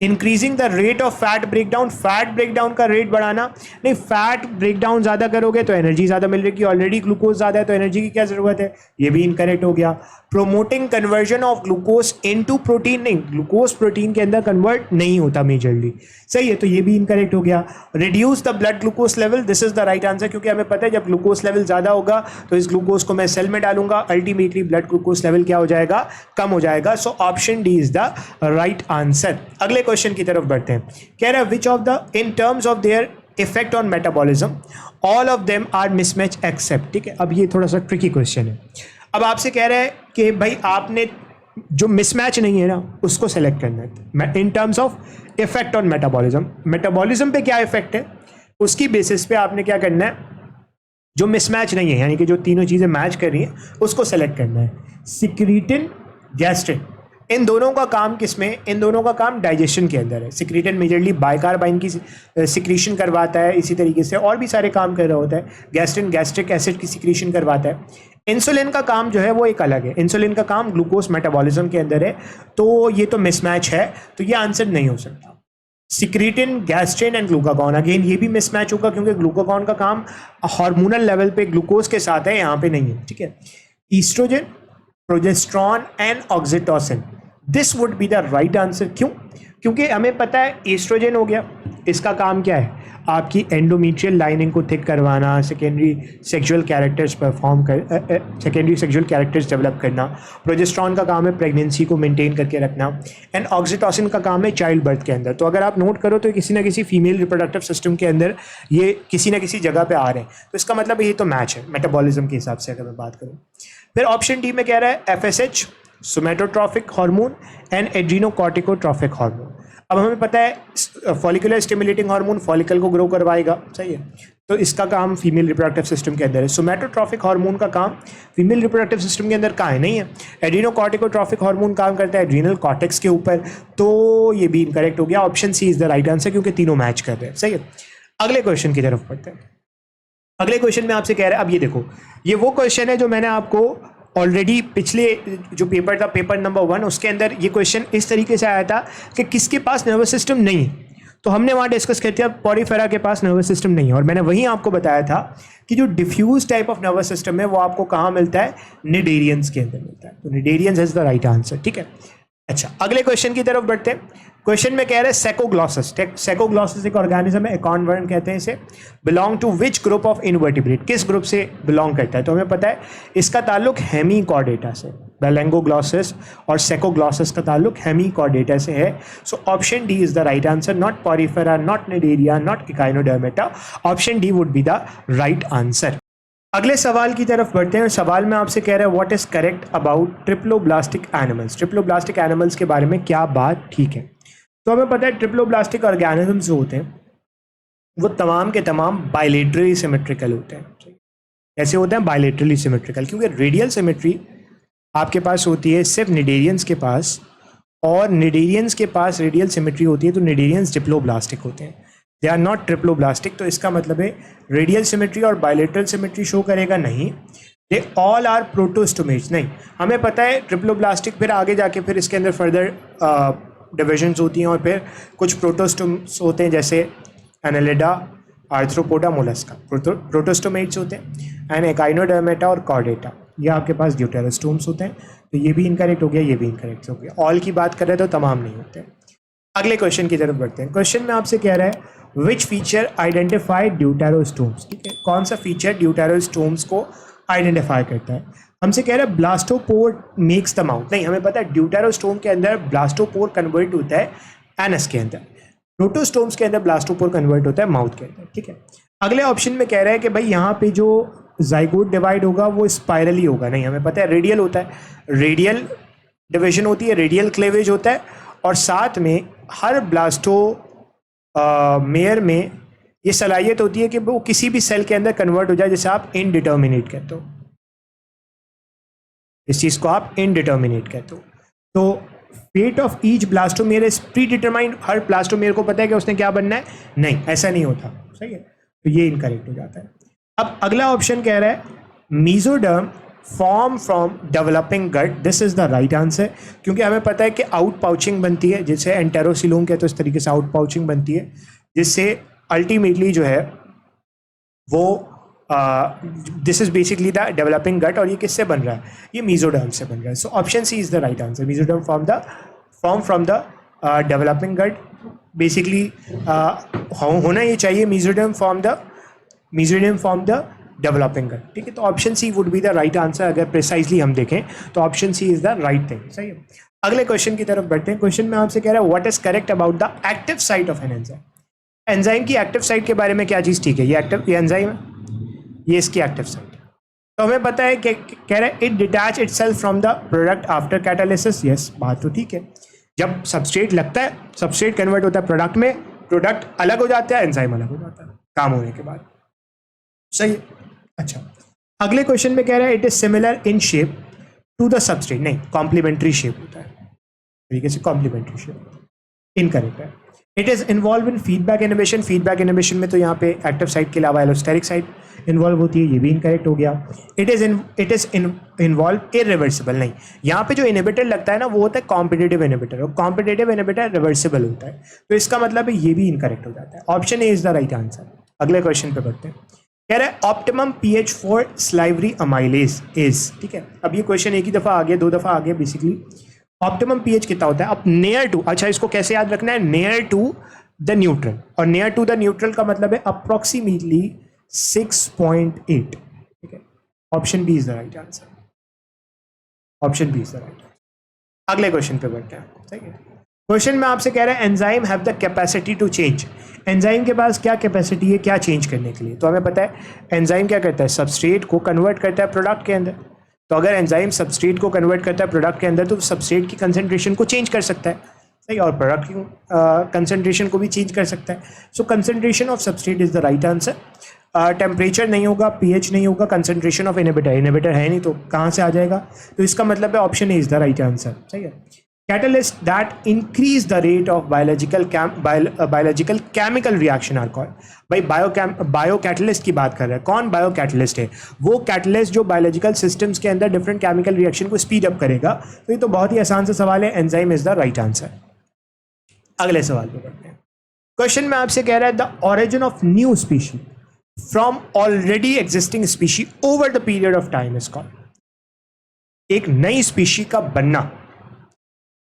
Increasing the rate of fat breakdown, fat breakdown का रेट बढ़ाना नहीं, फैट ब्रेकडाउन ज़्यादा करोगे तो एनर्जी ज़्यादा मिल रही है, ऑलरेडी ग्लूकोज ज़्यादा है तो एनर्जी की क्या ज़रूरत है, ये भी इनकरेक्ट हो गया। Promoting conversion of glucose into protein, नहीं, ग्लूकोज प्रोटीन के अंदर कन्वर्ट नहीं होता मेजरली, सही है, तो ये भी इनकरेक्ट हो गया। Reduce the blood glucose level, this is the right answer, क्योंकि हमें पता है जब ग्लूकोज लेवल ज़्यादा होगा तो इस ग्लूकोज को मैं सेल में डालूंगा, अल्टीमेटली ब्लड ग्लूकोज लेवल क्या हो जाएगा, कम हो जाएगा। So option D is the right answer. अगले क्वेश्चन की तरफ बढ़ते हैं। कह रहा है which of the in terms of their effect on metabolism all of them are mismatch except. ठीक है, अब ये थोड़ा सा ट्रिकी क्वेश्चन है। अब आपसे कह रहा है कि भाई आपने जो मिसमैच नहीं है ना उसको सेलेक्ट करना है इन terms of effect on metabolism. Metabolism पे क्या इफेक्ट है उसकी बेसिस पे आपने क्या करना है, जो मिसमैच नहीं है यानी कि जो तीनों चीज़ें मैच कर रही हैं उसको सेलेक्ट करना है। सिक्रीटिन, गैस्ट्रिन, इन दोनों का काम किसमें, इन दोनों का काम डाइजेशन के अंदर है। सिक्रीटिन मेजरली बाइकार्बाइन की सिक्रीशन करवाता है, इसी तरीके से और भी सारे काम कर रहा होता है। गैस्ट्रिन गैस्ट्रिक एसिड की सिक्रीशन करवाता है। इंसुलिन का काम जो है वो एक अलग है, इंसुलिन का काम ग्लूकोज मेटाबॉलिज्म के अंदर है। तो ये तो मिसमैच है, तो ये आंसर नहीं हो सकता। Secretin, gastrin and glucagon, again ये भी मिसमैच होगा क्योंकि ग्लूकागॉन का काम हार्मोनल लेवल पे ग्लूकोज के साथ है, यहाँ पे नहीं है। ठीक है, estrogen, progesterone and oxytocin, this would be the right answer. क्यों? क्योंकि हमें पता है एस्ट्रोजन हो गया, इसका काम क्या है, आपकी एंडोमेट्रियल लाइनिंग को थिक करवाना, secondary sexual characters secondary sexual characters develop करना। प्रोजेस्ट्रॉन का काम है प्रेगनेंसी को मेंटेन करके रखना, एंड ऑक्सीटोसिन का काम है चाइल्ड बर्थ के अंदर। तो अगर आप नोट करो तो किसी ना किसी फीमेल रिप्रोडक्टिव सिस्टम के अंदर ये किसी ना किसी जगह पे आ रहे हैं, तो इसका मतलब ये तो मैच है मेटाबॉलिज्म के हिसाब से अगर मैं बात करूँ। फिर ऑप्शन डी में कह रहा है FSH, सोमेटोट्रॉफिक हार्मोन एंड एड्रीनोकॉर्टिकोट्रॉफिक हार्मोन। अब हमें पता है फॉलिकुलर स्टिमुलेटिंग हार्मोन फॉलिकल को ग्रो करवाएगा, सही है, तो इसका काम फीमेल रिप्रोडक्टिव सिस्टम के अंदर है। सोमेटोट्रॉफिक हार्मोन का काम फीमेल रिप्रोडक्टिव सिस्टम के अंदर कहाँ है, नहीं है। एड्रीनोकॉर्टिकोट्रॉफिक हार्मोन काम करता है एड्रीनल कॉर्टेक्स के ऊपर, तो ये भी इनकरेक्ट हो गया। Option C is the right answer क्योंकि तीनों मैच कर रहे हैं, सही है। अगले क्वेश्चन की तरफ पढ़ते हैं। अगले क्वेश्चन में आपसे कह रहा है, अब ये देखो, ये वो क्वेश्चन है जो मैंने आपको ऑलरेडी पिछले जो पेपर था पेपर नंबर 1 उसके अंदर ये क्वेश्चन इस तरीके से आया था कि किसके पास नर्वस सिस्टम नहीं है, तो हमने वहाँ डिस्कस किया था पॉरीफेरा के पास नर्वस सिस्टम नहीं है, और मैंने वहीं आपको बताया था कि जो diffuse type of nervous system है वो आपको कहाँ मिलता है, निडेरियंस के अंदर मिलता है। तो cnidarians is the right answer. ठीक है, अच्छा अगले क्वेश्चन की तरफ बढ़ते हैं। क्वेश्चन में कह रहे हैं सेकोग्लॉसस, सेकोग्लॉसस एक ऑर्गेनिज्म है, एकॉर्न वर्म कहते हैं इसे, belong to which group of invertebrate, किस ग्रुप से बिलोंग करता है, तो हमें पता है इसका ताल्लुक हेमीकॉर्डेटा से, बेलेंगोग्लॉसस और सेकोग्लॉसस का ताल्लुक हेमीकॉर्डेटा से है। So option D is the right answer, not Porifera, not Cnidaria, not Echinodermata, option D would be the right answer. अगले सवाल की तरफ बढ़ते हैं। सवाल में आपसे कह रहा है what is correct about triploblastic animals. Triploblastic animals के बारे में क्या बात ठीक है। तो हमें पता है ट्रिप्लोब्लास्टिक ऑर्गेनिजम्स जो होते हैं वो तमाम के तमाम बायलेटरली सिमेट्रिकल होते हैं। ऐसे होते हैं बायलेटरली सिमेट्रिकल, क्योंकि रेडियल सिमेट्री आपके पास होती है सिर्फ निडेरियंस के पास, और निडेरियंस के पास रेडियल सिमेट्री होती है, तो निडेरियंस डिप्लोब्लास्टिक होते हैं, दे आर नॉट ट्रिप्लोब्लास्टिक। तो इसका मतलब है रेडियल सिमेट्री और बायलेटरल सिमेट्री शो करेगा नहीं, दे ऑल आर प्रोटोस्टोमेट्स। नहीं, हमें पता है ट्रिप्लोब्लास्टिक, फिर आगे जाके फिर इसके अंदर फर्दर डिविजन्स होती हैं, और फिर कुछ प्रोटोस्टोम्स होते हैं जैसे एनालिडा, आर्थ्रोपोडा, मोलस्का, प्रोटोस्टोमेट्स होते हैं, एंड एकाइनोडर्मेटा और कॉर्डेटा, ये आपके पास ड्यूटेरोस्टोम्स होते हैं। तो ये भी इनकरेक्ट हो गया, ये भी इनकरेक्ट हो गया। ऑल की बात कर रहे हैं तो तमाम नहीं होते हैं। अगले क्वेश्चन की तरफ बढ़ते हैं। क्वेश्चन में आपसे कह रहा है विच फीचर आइडेंटिफाई ड्यूटेरोस्टोम्स। ठीक है, कौन सा फीचर ड्यूटेरोस्टोम्स को आइडेंटिफाई करता है। हमसे कह रहा है ब्लास्टोपोर मेक्स द माउथ। नहीं, हमें पता है ड्यूटेरोस्टोम के अंदर ब्लास्टोपोर कन्वर्ट होता है एनस के अंदर, प्रोटोस्टोम्स के अंदर ब्लास्टोपोर कन्वर्ट होता है माउथ के अंदर। ठीक है, अगले ऑप्शन में कह रहा है कि भाई यहाँ पे जो जाइगोट डिवाइड होगा वो स्पाइरली होगा। नहीं, हमें पता है रेडियल होता है, रेडियल डिवीजन होती है, रेडियल क्लेवेज होता है, और साथ में हर ब्लास्टो मेयर में ये सलाहियत होती है कि वो किसी भी सेल के अंदर कन्वर्ट हो जाए, जैसे आप इनडिटर्मिनेट कहते हो, इस चीज को आप इनडिटर्मिनेट कहते हो। तो fate of each blastomere is predetermined. हर ब्लास्टोमेयर को पता है कि उसने क्या बनना है। नहीं, ऐसा नहीं होता। सही है, तो ये इनकरेक्ट हो जाता है। अब अगला ऑप्शन कह रहा है mesoderm form from developing gut. This is the right answer, क्योंकि हमें पता है कि आउट पाउचिंग बनती है, जिससे एंटेरोसिलोम कहते हैं, तो इस तरीके से आउट पाउचिंग बनती है, जिससे अल्टीमेटली जो है वो this is basically the developing gut. और ये किससे बन रहा है, ये मीजोडर्म से बन रहा है। So option C is the right answer. Mesoderm form from the developing gut. Basically होना ये चाहिए mesoderm form the developing gut. ठीक है, तो option C would be the right answer. अगर प्रिसाइजली हम देखें तो option C is the right thing. सही है, अगले क्वेश्चन की तरफ बढ़ते हैं। क्वेश्चन में आपसे कह रहा है what is correct about the active site of an enzyme. Enzyme की एक्टिव साइट के बारे में क्या चीज ठीक है। ये एक्टिव, ये एंजाइम है, ये इसकी एक्टिव साइट है। तो हमें पता है कि कह रहा है it detach itself from the product after catalysis. Yes, बात तो ठीक है। जब सबस्ट्रेट लगता है, सबस्ट्रेट कन्वर्ट होता है प्रोडक्ट में, प्रोडक्ट अलग हो जाता है, एंजाइम अलग हो जाता है काम होने के बाद। सही। अच्छा, अगले क्वेश्चन में कह रहा है it is similar in shape to the substrate. नहीं, कॉम्प्लीमेंट्री शेप होता है, तरीके से कॉम्प्लीमेंट्री शेप। इनकरेक्ट है। It is involve in feedback inhibition. Feedback inhibition में तो यहाँ पे एक्टिव साइट के अलावा एलोस्टेरिक साइट इन्वॉल्व होती है, ये भी इनकरेक्ट हो गया। It is involve irreversible. नहीं, यहाँ पे जो इनहिबिटर लगता है ना वो होता है कॉम्पिटिटिव इनहिबिटर, और कॉम्पिटिटिव इनहिबिटर रिवर्सिबल होता है, तो इसका मतलब है ये भी इनकरेक्ट हो जाता है। Option A is the right answer. अगले क्वेश्चन पे बढ़ते हैं। कह रहा है optimum pH for salivary amylase is. ठीक है, अब ये क्वेश्चन एक ही दफा आ गया, दो दफा आ गया। बेसिकली ऑप्टिमम पीएच कितना होता है। अब नियर टू, अच्छा इसको कैसे याद रखना है, नियर टू द न्यूट्रल, और नियर टू द न्यूट्रल का मतलब है अप्रोक्सीमेटली 6.8। ठीक है, option B is the right answer. Option B is the right answer. अगले क्वेश्चन पे बढ़ते हैं। ठीक है, क्वेश्चन में आपसे कह रहा है enzyme have the capacity to change. Enzyme के पास क्या कैपेसिटी है, क्या चेंज करने के लिए। तो हमें पता है एंजाइम क्या करता है, सबस्ट्रेट को कन्वर्ट करता है प्रोडक्ट के अंदर। तो अगर एंजाइम सबस्ट्रेट को कन्वर्ट करता है प्रोडक्ट के अंदर, तो सबस्ट्रेट की कंसंट्रेशन को चेंज कर सकता है। सही, और प्रोडक्ट की कंसंट्रेशन को भी चेंज कर सकता है। So concentration of substrate is the right answer. Temperature नहीं होगा, पीएच नहीं होगा, कंसंट्रेशन ऑफ इनहिबिटर है नहीं, तो कहाँ से आ जाएगा। तो इसका मतलब है option A is the right answer. सही है। Catalyst that increase the rate of biological chemical reaction are called। भाई बायो कैटलिस्ट की बात कर रहे हैं। कौन बायो कैटलिस्ट है, वो कैटलिस्ट जो बायोलॉजिकल सिस्टम्स के अंदर डिफरेंट केमिकल रिएक्शन को स्पीड अप करेगा। तो ये तो बहुत ही आसान सा सवाल है, enzyme is the right answer. अगले सवाल पे बढ़ते हैं। क्वेश्चन में आपसे कह रहा है the origin of new species from already existing species over the period of time is called. एक नई स्पीशी का बनना,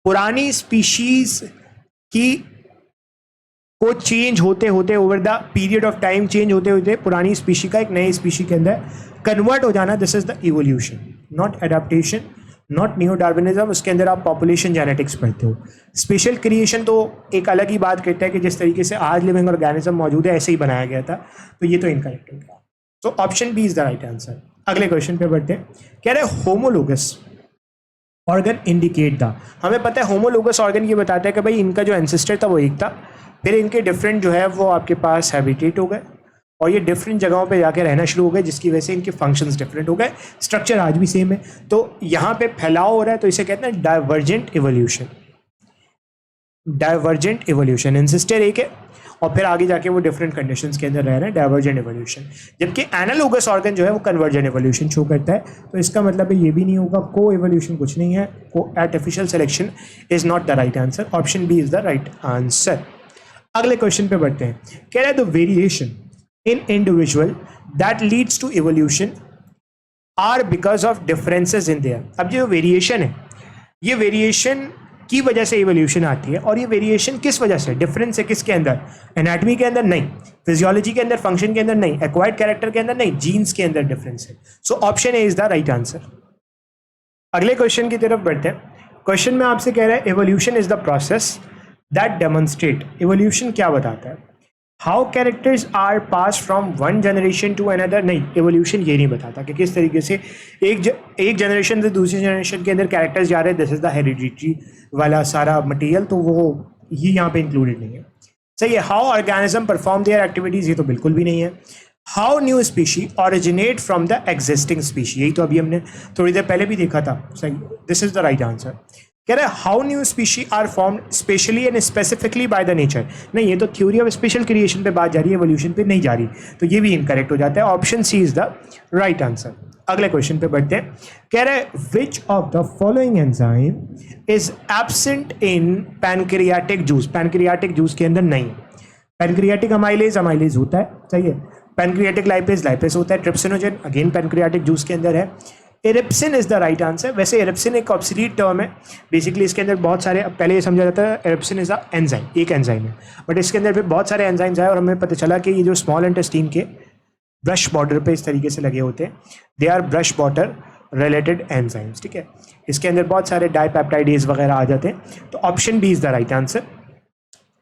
पुरानी स्पीशीज की को चेंज होते होते over the period of time, change होते होते पुरानी स्पीशी का एक नई स्पीशी के अंदर कन्वर्ट हो जाना, this is the evolution, not adaptation, not new Darwinism. उसके अंदर आप पॉपुलेशन जेनेटिक्स पढ़ते हो। स्पेशल क्रिएशन तो एक अलग ही बात कहता है कि जिस तरीके से आज लिविंग ऑर्गेनिज्म मौजूद है ऐसे ही बनाया गया था, तो ये तो इनकरेक्ट हो गया। So option B is the right answer. अगले क्वेश्चन पे बढ़ते हैं। कह रहे हैं होमोलोगस ऑर्गन इंडिकेट द, हमें पता है होमोलोगस ऑर्गन ये बताता है कि भाई इनका जो एंसेस्टर था वो एक था, फिर इनके डिफरेंट जो है वो आपके पास हैबिटेट हो गए और ये डिफरेंट जगहों पे जाके रहना शुरू हो गए, जिसकी वजह से इनके फंक्शंस डिफरेंट हो गए, स्ट्रक्चर आज भी सेम है। तो यहाँ पे फैलाव हो रहा है, तो इसे कहते हैं divergent evolution. Divergent evolution, ancestor एक है और फिर आगे जाके वो डिफरेंट कंडीशंस के अंदर रह रहे हैं, डाइवर्जेंट इवोल्यूशन। जबकि एनालोगस ऑर्गन जो है वो कन्वर्जेंट इवोल्यूशन शो करता है। तो इसका मतलब ये भी नहीं होगा, को इवोल्यूशन कुछ नहीं है, को artificial selection is not the right answer. Option B is the right answer. अगले क्वेश्चन पे बढ़ते हैं। कह रहा है the variation in individual that leads to evolution are because of differences in their. अब जो वेरिएशन है, ये वेरिएशन की वजह से इवोल्यूशन आती है, और ये वेरिएशन किस वजह से, डिफरेंस है किसके अंदर, एनाटॉमी के अंदर नहीं, फिजियोलॉजी के अंदर, फंक्शन के अंदर नहीं, एक्वायर्ड कैरेक्टर के अंदर नहीं, जीन्स के अंदर डिफरेंस है। So option A is the right answer. अगले क्वेश्चन की तरफ बढ़ते हैं। क्वेश्चन में आपसे कह रहा है evolution is the process that demonstrate, evolution क्या बताता है, how characters are pass from one generation to another. नहीं, एवोल्यूशन ये नहीं बताता कि किस तरीके से एक जनरेशन से दूसरी जनरेशन के अंदर कैरेक्टर्स जा रहे हैं, दिस इज द हेरिडिटरी वाला सारा मटेरियल, तो वो ये यहाँ पे इंक्लूडेड नहीं है। सही है। How organism perform their activities, ये तो बिल्कुल भी नहीं है। How new species originate from the existing species, यही तो अभी हमने थोड़ी देर पहले भी देखा था। सही, this is the right answer. कह रहा है how new species are formed specially and specifically by the nature. नहीं, ये तो थ्योरी ऑफ स्पेशल क्रिएशन पे बात जा रही है, एवोल्यूशन पे नहीं जा रही, तो ये भी इनकरेक्ट हो जाता है। Option C is the right answer. अगले क्वेश्चन पे बढ़ते हैं। कह रहा है which of the following enzyme is absent in pancreatic juice. Pancreatic juice के अंदर नहीं है। पैनक्रियाटिक अमाइलेज होता है, सही है। पैनक्रियाटिक लाइपेज होता है। ट्रिप्सिनोजन अगेन पैनक्रियाटिक जूस के अंदर है। एरिप्सिन इज द राइट आंसर। वैसे एरिप्सिन एक ऑब्सोलीट टर्म है, बेसिकली इसके अंदर बहुत सारे, पहले ये समझा जाता है एरिप्सिन इज अ एंजाइम, एक एंजाइम है, बट इसके अंदर फिर बहुत सारे एंजाइम्स आए और हमें पता चला कि ये जो स्मॉल इंटेस्टीन के ब्रश बॉर्डर पे इस तरीके से लगे होते हैं, they are brush border related enzymes. ठीक है, इसके अंदर बहुत सारे डाइपेप्टाइडेज वगैरह आ जाते हैं, तो option B is the right answer.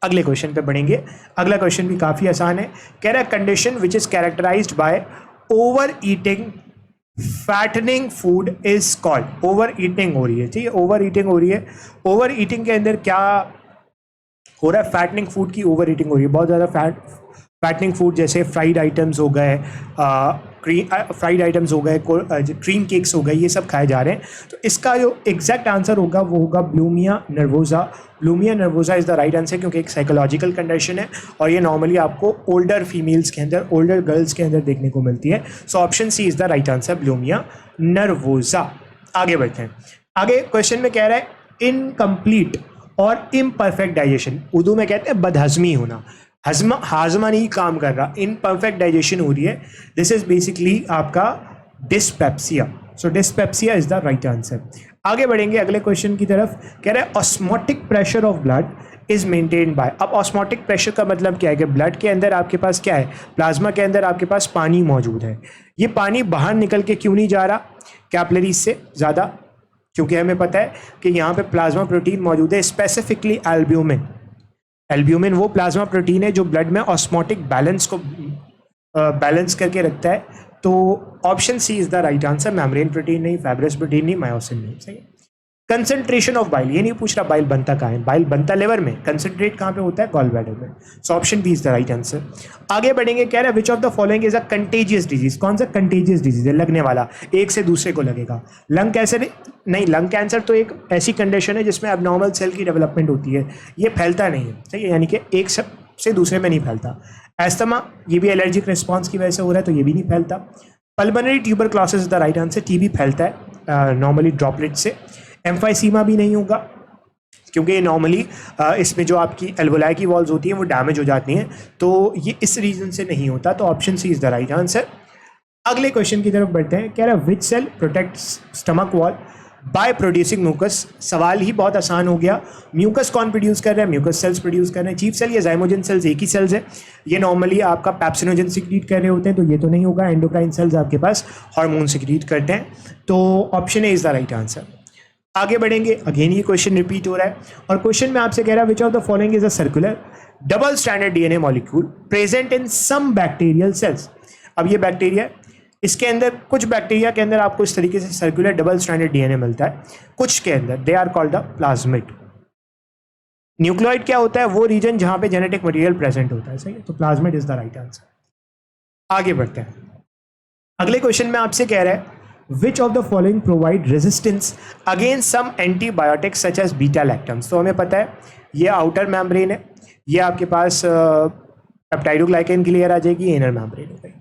अगले क्वेश्चन पे बढ़ेंगे। अगला क्वेश्चन भी काफ़ी आसान है। कह रहा है condition which is characterized by overeating fattening food is called. Overeating हो रही है, ठीक है, ओवर ईटिंग हो रही है। ओवर ईटिंग के अंदर क्या हो रहा है, फैटनिंग फूड की ओवर ईटिंग हो रही है, बहुत ज़्यादा फैटनिंग फूड, जैसे फ्राइड आइटम्स हो गए, क्रीम केक्स हो गए, ये सब खाए जा रहे हैं। तो इसका जो एग्जैक्ट आंसर होगा वो होगा ब्लूमिया नर्वोजा। ब्लूमिया नर्वोजा इज द राइट आंसर, क्योंकि एक साइकोलॉजिकल कंडीशन है और ये नॉर्मली आपको ओल्डर फीमेल्स के अंदर, ओल्डर गर्ल्स के अंदर देखने को मिलती है। So option C is the right answer, bulimia nervosa. आगे बढ़ते हैं। आगे क्वेश्चन में कह रहा है इनकम्प्लीट और इम्परफेक्ट डाइजेशन, उर्दू में कहते हैं बदहजमी होना, हाजमा नहीं काम कर रहा, इनपरफेक्ट डाइजेशन हो रही है, दिस इज बेसिकली आपका dyspepsia. So dyspepsia is the right answer. आगे बढ़ेंगे अगले क्वेश्चन की तरफ। कह रहा है osmotic pressure of blood is maintained by. अब ऑस्मोटिक प्रेशर का मतलब क्या है कि ब्लड के अंदर आपके पास क्या है, प्लाज्मा के अंदर आपके पास पानी मौजूद है। ये पानी बाहर निकल के क्यों नहीं जा रहा कैपिलरीज से ज़्यादा, क्योंकि हमें पता है कि यहाँ पे प्लाज्मा प्रोटीन मौजूद है, स्पेसिफिकली एल्ब्यूमिन। एल्ब्यूमिन वो प्लाज्मा प्रोटीन है जो ब्लड में ऑस्मोटिक बैलेंस को बैलेंस करके रखता है। तो option C is the right answer. Membrane protein नहीं, फाइब्रस प्रोटीन नहीं, मायोसिन नहीं। सही है। कंसंट्रेशन ऑफ बाइल, ये नहीं पूछ रहा बाइल बनता कहाँ है, बाइल बनता लिवर में, कंसंट्रेट कहाँ पे होता है, गॉल ब्लैडर में। So option B is the right answer. आगे बढ़ेंगे। कह रहा है which of the following is a contagious disease. कौन सा कंटेजियस डिजीज है, लगने वाला, एक से दूसरे को लगेगा। लंग कैंसर नहीं, लंग कैंसर तो एक ऐसी कंडीशन है जिसमें एबनॉर्मल सेल की डेवलपमेंट होती है, ये फैलता नहीं है, सही है, यानी कि एक से दूसरे में नहीं फैलता। एस्थमा, ये भी एलर्जिक रिस्पॉन्स की वजह से हो रहा है, तो ये भी नहीं फैलता। Pulmonary tuberculosis is the right answer, TB फैलता है नॉर्मली ड्रॉपलेट से। एम्फाइसीमा भी नहीं होगा, क्योंकि नॉर्मली इसमें जो आपकी एल्वोलाई की वॉल्स होती हैं वो डैमेज हो जाती हैं, तो ये इस रीजन से नहीं होता। तो option C is the right answer. अगले क्वेश्चन की तरफ बढ़ते हैं। कह रहा है which cell protects stomach wall by producing mucus. सवाल ही बहुत आसान हो गया। म्यूकस कौन प्रोड्यूस कर रहा है, म्यूकस सेल्स प्रोड्यूस कर रहे हैं। चीफ सेल या जाइमोजन सेल्स एक ही सेल्स है, ये नॉर्मली आपका पैप्सिनोजन सिक्रीट कर रहे होते हैं, तो ये तो नहीं होगा। एंडोक्राइन सेल्स आपके पास हार्मोन सिक्रीट करते हैं, तो option A is the right answer. आगे बढ़ेंगे। अगेन ये क्वेश्चन रिपीट हो रहा है और क्वेश्चन में आपसे कह रहा है which of the following is a circular double stranded DNA molecule present in some bacterial cells. अब ये बैक्टीरिया है, इसके अंदर कुछ बैक्टीरिया के अंदर आपको इस तरीके से सर्कुलर डबल स्ट्रैंडेड डीएनए मिलता है, कुछ के अंदर they are called the plasmid. Nucleoid क्या होता है? वो रीजन जहां पे जेनेटिक मटेरियल प्रेजेंट होता है, सही है, तो plasmid is the right answer. आगे बढ़ते हैं, अगले क्वेश्चन में आपसे कह रहा है which of the following provide resistance against some antibiotics such as beta lactams. तो हमें पता है ये आउटर मेम्ब्रेन है, ये आपके पास पेप्टाइडोग्लाइकन की लेयर आ जाएगी, इनर मेम्ब्रेन हो गई।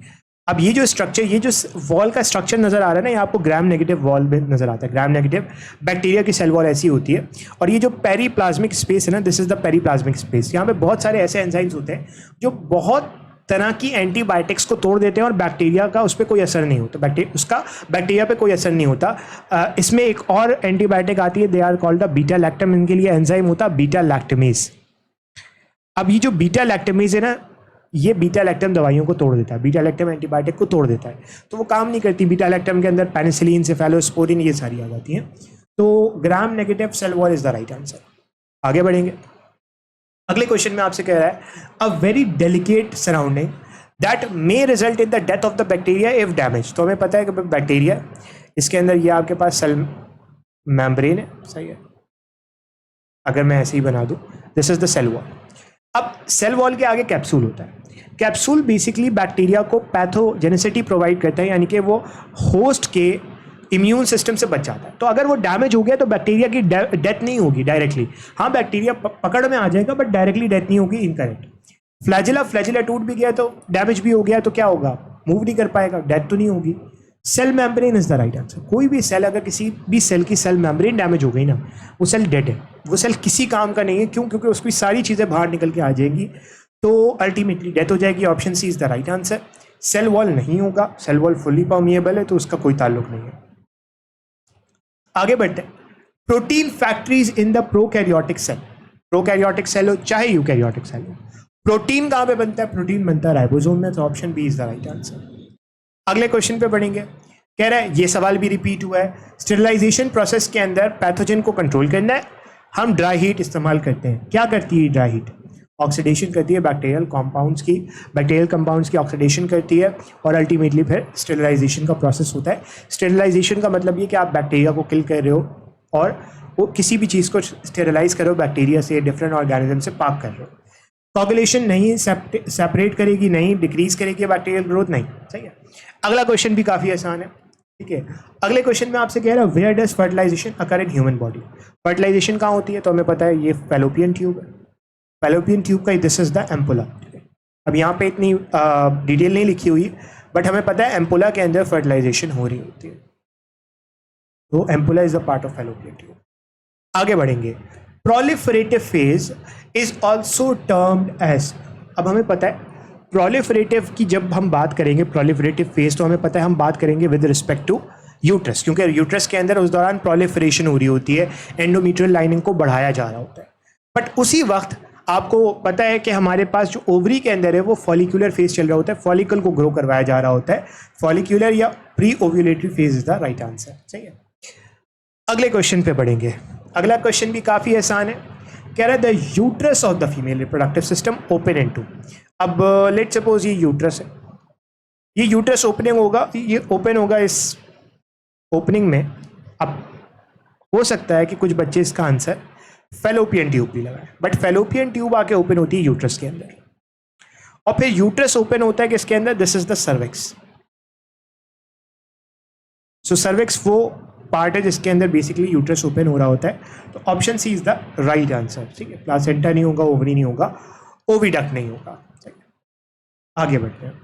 अब ये जो स्ट्रक्चर, ये जो वॉल का स्ट्रक्चर नजर आ रहा है ना, ये आपको ग्राम नेगेटिव वॉल में नजर आता है। ग्राम नेगेटिव बैक्टीरिया की सेल वॉल ऐसी होती है, और ये जो पेरीप्लाज्मिक स्पेस है ना, this is the periplasmic space. यहाँ पे बहुत सारे ऐसे एंजाइम्स होते हैं जो बहुत तरह की एंटीबायोटिक्स को तोड़ देते हैं और बैक्टीरिया का उस पर कोई असर नहीं होता, बैक्टीरिया पे कोई असर नहीं होता। इसमें एक और एंटीबायोटिक आती है, they are called the beta lactam, इनके लिए एंजाइम होता बीटा लैक्टमेज। अब ये जो बीटा लैक्टमेज है ना, ये बीटा लैक्टम दवाइयों को तोड़ देता है, बीटा लैक्टम एंटीबायोटिक को तोड़ देता है, तो वो काम नहीं करती। बीटा लैक्टम के अंदर पेनिसिलिन, सेफेलोस्पोरिन, ये सारी आ जाती हैं। तो gram negative cell wall is the right answer. आगे बढ़ेंगे, अगले क्वेश्चन में आपसे कह रहा है a very delicate surrounding that may result in the death of the bacteria if damage. तो हमें पता है कि बैक्टीरिया, इसके अंदर ये आपके पास सेल मेम्ब्रेन है, सही है, अगर मैं ऐसे ही बना दूं, this is the cell wall. अब सेल वॉल के आगे कैप्सूल होता है। कैप्सूल बेसिकली बैक्टीरिया को पैथोजेनिसिटी प्रोवाइड करता है, यानी कि वो होस्ट के इम्यून सिस्टम से बच जाता है। तो अगर वो डैमेज हो गया तो बैक्टीरिया की डेथ नहीं होगी डायरेक्टली, हाँ बैक्टीरिया पकड़ में आ जाएगा बट डायरेक्टली डेथ नहीं होगी, इनकरेक्ट। फ्लैजिला टूट भी गया तो डैमेज भी हो गया तो क्या होगा? मूव नहीं कर पाएगा, डेथ तो नहीं होगी। Cell membrane is the right answer. कोई भी सेल, अगर किसी भी सेल की सेल मेम्ब्रेन डैमेज हो गई ना, वो सेल डेड है, वो सेल किसी काम का नहीं है। क्यों? क्योंकि उसकी सारी चीज़ें बाहर निकल के आ जाएंगी, तो अल्टीमेटली डेथ हो जाएगी। Option C is the right answer. Cell wall नहीं होगा, सेल वॉल फुल्ली परमिएबल है, तो उसका कोई ताल्लुक नहीं है। आगे बढ़ते हैं, protein factories in the prokaryotic cell. Prokaryotic cell हो चाहे यूकैरियोटिक सेल हो, प्रोटीन कहाँ पे बनता है? प्रोटीन बनता है राइबोसोम में, तो option B is the right answer. अगले क्वेश्चन पे बढ़ेंगे, कह रहा है ये सवाल भी रिपीट हुआ है, स्टेरिलाइजेशन प्रोसेस के अंदर पैथोजन को कंट्रोल करना है, हम ड्राई हीट इस्तेमाल करते हैं। क्या करती है ड्राई हीट? ऑक्सीडेशन करती है बैक्टीरियल कंपाउंड्स की ऑक्सीडेशन करती है, और अल्टीमेटली फिर स्टेरिलाइजेशन का प्रोसेस होता है। स्टेरिलाइजेशन का मतलब ये कि आप बैक्टीरिया को किल कर रहे हो और वो किसी भी चीज़ को स्टेरिलाइज कर रहे हो, बैक्टीरिया से, डिफरेंट ऑर्गेनिज्म से पाक कर रहे हो। कोगुलेशन नहीं सेपरेट करेगी, नहीं डिक्रीज करेगी बैक्टीरियल ग्रोथ, नहीं, सही है। अगला क्वेश्चन भी काफ़ी आसान है, ठीक है। अगले क्वेश्चन में आपसे कह रहा है where does fertilisation occur in human body. Fertilisation कहाँ होती है? तो हमें पता है ये फैलोपियन ट्यूब है, फैलोपियन ट्यूब का दिस इज द एम्पुला। अब यहाँ पे इतनी डिटेल नहीं लिखी हुई, बट हमें पता है एम्पुला के अंदर फर्टिलाइजेशन हो रही होती है, तो ampulla is a part of fallopian tube. आगे बढ़ेंगे, proliferative phase is also termed as. अब हमें पता है प्रोलिफरेटिव की जब हम बात करेंगे, प्रोलिफरेटिव फेज, तो हमें पता है हम बात करेंगे विद रिस्पेक्ट टू यूट्रस, क्योंकि यूट्रस के अंदर उस दौरान प्रोलिफरेशन हो रही होती है, एंडोमेट्रियल लाइनिंग को बढ़ाया जा रहा होता है। बट उसी वक्त आपको पता है कि हमारे पास जो ओवरी के अंदर है वो फॉलिकुलर फेज चल रहा होता है, फॉलिकल को ग्रो करवाया जा रहा होता है। फॉलिकुलर या pre ovulatory phase is the right answer, सही है। अगले क्वेश्चन पे बढ़ेंगे, अगला क्वेश्चन भी काफ़ी आसान है, कह रहा है the uterus of the female reproductive system open into. अब लेट सपोज ये यूट्रस है, ये यूट्रस ओपनिंग होगा, ये ओपन होगा, इस ओपनिंग में अब हो सकता है कि कुछ बच्चे इसका आंसर फैलोपियन ट्यूब भी लगाए, बट फैलोपियन ट्यूब आके ओपन होती है यूट्रस के अंदर, और फिर यूट्रस ओपन होता है किसके अंदर? This is the cervix. So cervix वो पार्ट है जिसके अंदर बेसिकली यूट्रस ओपन हो रहा होता है, तो option C is the right answer, ठीक है। प्लासेंटा नहीं होगा, ओवरी नहीं होगा, ओविडक्ट नहीं होगा, ठीक है। आगे बढ़ते हैं,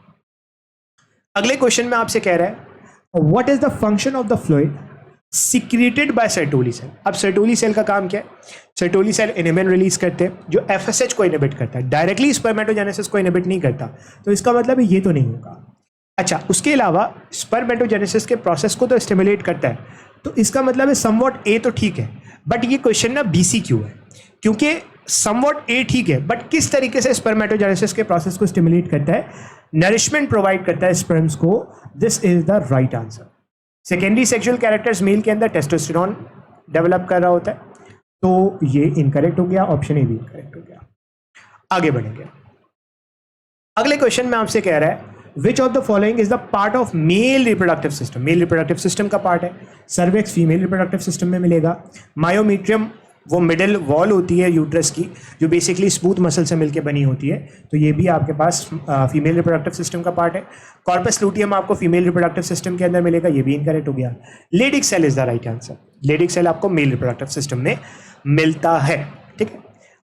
अगले क्वेश्चन में आपसे कह रहा है what is the function of the fluid secreted by Sertoli cell. अब सर्टोली सेल का काम क्या है? सर्टोली सेल इनहिबिन रिलीज करते हैं जो एफएसएच को इनहिबिट करता है, डायरेक्टली स्पर्मेटोजेनेसिस को इनहिबिट नहीं करता, तो इसका मतलब है ये तो नहीं होगा। अच्छा, उसके अलावा स्पर्मेटोजेनेसिस के प्रोसेस को तो स्टिमुलेट करता है, तो इसका मतलब है समवॉट ए तो ठीक है, बट ये क्वेश्चन ना BCQ है, क्योंकि समवॉट ए ठीक है, बट किस तरीके से स्पर्मेटोजेनेसिस के प्रोसेस को स्टिमुलेट करता है, नरिशमेंट प्रोवाइड करता है स्पर्म्स को, this is the right answer. Secondary sexual characters male के अंदर टेस्टोस्टेरोन डेवलप कर रहा होता है, तो ये इनकरेक्ट हो गया, ऑप्शन ए भी इनकरेक्ट हो गया। आगे बढ़ेंगे, अगले क्वेश्चन में आपसे कह रहा है which of the following is the part of male reproductive system? Mail reproductive system का पार्ट है। सर्विक्स फीमेल रिप्रोडक्टिव सिस्टम में मिलेगा। मायोमीट्रियम वो मिडिल वॉल होती है यूट्रस की, जो बेसिकली स्मूथ मसल से मिलकर बनी होती है, तो ये भी आपके पास फीमेल रिप्रोडक्टिव सिस्टम का पार्ट है। कॉर्पस लूटियम आपको फीमेल रिप्रोडक्टिव सिस्टम के अंदर मिलेगा, ये भी इनकरेक्ट हो गया। Leydig cell is the right answer. Leydig cell आपको मेल रिप्रोडक्टिव सिस्टम में मिलता है। ठीक है,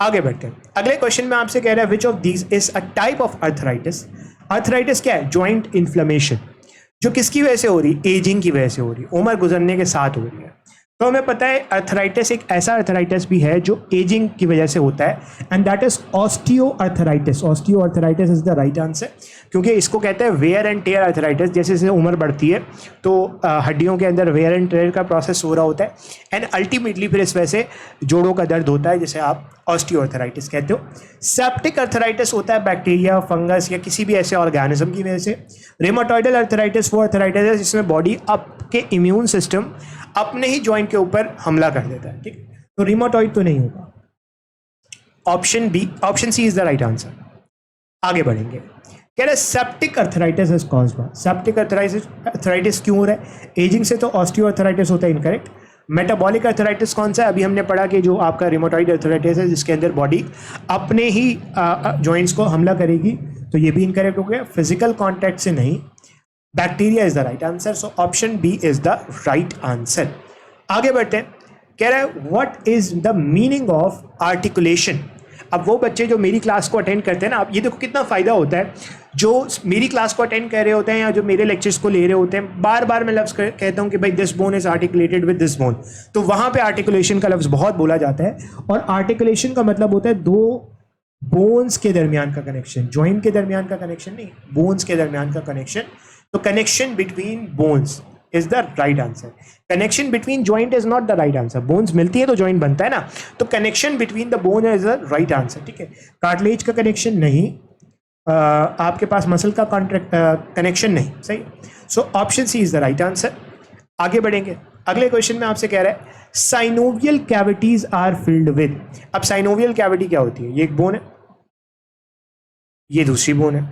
आगे बढ़ते हैं। अगले क्वेश्चन में आपसे कह रहा है which of these is a type of arthritis? Arthritis क्या है? जॉइंट इन्फ्लेमेशन, जो किसकी वजह से हो रही? एजिंग की वजह से हो रही, उम्र गुजरने के साथ हो रही है। तो हमें पता है अर्थराइटिस एक ऐसा अर्थराइटिस भी है जो एजिंग की वजह से होता है, and that is osteoarthritis. Osteoarthritis is the right answer, क्योंकि इसको कहते हैं वेयर एंड टेयर अर्थराइटिस। जैसे जैसे उम्र बढ़ती है तो हड्डियों के अंदर वेयर एंड टेयर का प्रोसेस हो रहा होता है, एंड अल्टीमेटली फिर इस वजह से जोड़ों का दर्द होता है, जिसे आप ऑस्टियोआर्थराइटिस कहते हो। सेप्टिक अर्थराइटिस होता है बैक्टीरिया, फंगस या किसी भी ऐसे ऑर्गेनिज्म की वजह से। रेमाटॉइडल अर्थराइटिस वो अर्थराइटिस है जिसमें बॉडी आपके इम्यून सिस्टम अपने ही जॉइंट के ऊपर हमला कर देता है। ठीक, तो रिमोटॉइड तो नहीं होगा। Option B, option C is the right answer. आगे बढ़ेंगे। कह रहे septic arthritis is caused by. Septic arthritis क्यों हो रहा है? एजिंग से तो ऑस्टियोआर्थराइटिस होता है, इनकरेक्ट। मेटाबॉलिक अर्थराइटिस कौन सा है? अभी हमने पढ़ा कि जो आपका रिमोटॉइड अर्थराइटिस है जिसके अंदर बॉडी अपने ही जॉइंट्स को हमला करेगी, तो ये भी इनकरेक्ट हो गया। फिजिकल कॉन्टैक्ट से नहीं, bacteria is the right answer, so option B is the right answer. आगे बढ़ते हैं। कह रहा है what is the meaning of articulation? अब वो बच्चे जो मेरी क्लास को अटेंड करते हैं ना, आप ये देखो कितना फायदा होता है, जो मेरी क्लास को अटेंड कर रहे होते हैं या जो मेरे लेक्चर्स को ले रहे होते हैं, बार बार मैं लफ्ज कहता हूँ कि भाई this bone is articulated with this bone, तो वहां पे आर्टिकुलेशन का लफ्ज बहुत बोला जाता है। और आर्टिकुलेशन का मतलब होता है दो बोन्स के दरमियान का कनेक्शन, जॉइंट के दरमियान का कनेक्शन नहीं, बोन्स के दरमियान का कनेक्शन। तो connection between bones is the right answer. Connection between joint is not the right answer. Bones मिलती है तो जॉइंट बनता है ना, तो connection between the bone is the right answer. ठीक है, कार्टिलेज का कनेक्शन नहीं, आपके पास मसल का कनेक्शन नहीं, सही। So option C is the right answer. आगे बढ़ेंगे। अगले क्वेश्चन में आपसे कह रहा है synovial cavities are filled with. अब साइनोवियल कैविटी क्या होती है? ये एक बोन है, ये दूसरी बोन है,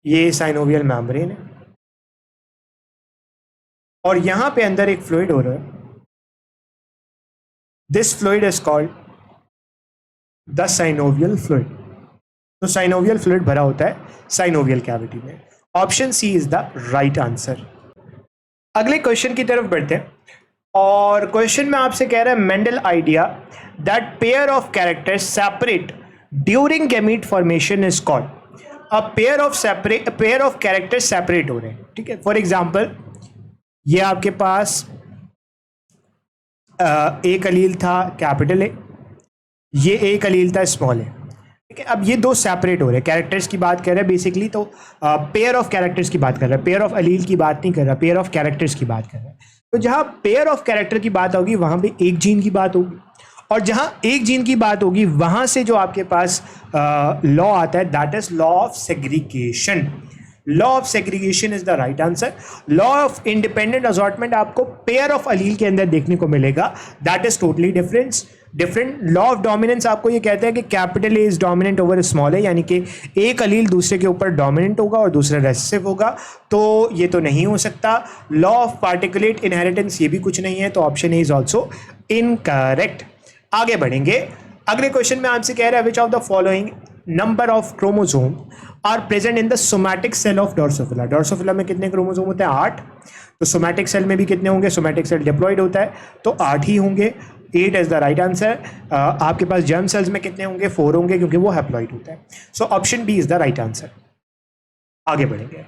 ये साइनोवियल मेम्ब्रेन है, और यहां पे अंदर एक फ्लूइड हो रहा है। This fluid is called the synovial fluid. तो साइनोवियल फ्लूइड भरा होता है साइनोवियल कैविटी में। Option C is the right answer. अगले क्वेश्चन की तरफ बढ़ते हैं, और क्वेश्चन में आपसे कह रहा है Mendel idea that pair of characters separate during gamete formation is called. अब पेयर ऑफ कैरेक्टर्स सेपरेट हो रहे हैं। ठीक है, फॉर एग्जांपल ये आपके पास एक अलील था कैपिटल ए, ये एक अलील था स्मॉल ए। ठीक है, अब ये दो सेपरेट हो रहे हैं। कैरेक्टर्स की बात कर रहे हैं बेसिकली, तो पेयर ऑफ कैरेक्टर्स की बात कर रहा है, पेयर ऑफ अलील की बात नहीं कर रहा, पेयर ऑफ कैरेक्टर्स की बात कर रहा है। तो जहां पेयर ऑफ कैरेक्टर की बात होगी वहां पे एक जीन की बात होगी, और जहां एक जीन की बात होगी वहां से जो आपके पास लॉ आता है that is law of segregation. Law of segregation is the right answer. Law of independent assortment आपको पेयर ऑफ अलील के अंदर देखने को मिलेगा, that is totally different. Law of dominance आपको ये कहता है कि capital A is dominant over small A, यानी कि एक अलील दूसरे के ऊपर डोमिनेंट होगा और दूसरा रेसेसिव होगा, तो ये तो नहीं हो सकता। लॉ ऑफ पार्टिकुलेट इनहेरिटेंस ये भी कुछ नहीं है, तो option A is also incorrect. आगे बढ़ेंगे। अगले क्वेश्चन में आपसे कह रहा है which of the following number of chromosome are present in the somatic cell of Drosophila. Drosophila में कितने क्रोमोसोम होते हैं? 8। तो सोमैटिक सेल में भी कितने होंगे? सोमैटिक सेल डिप्लॉयड होता है तो 8 ही होंगे। 8 इज द राइट आंसर। आपके पास जर्म सेल्स में कितने होंगे? 4 होंगे, क्योंकि वो हैप्लॉइड होता है। So option B is the right answer. आगे बढ़ेंगे।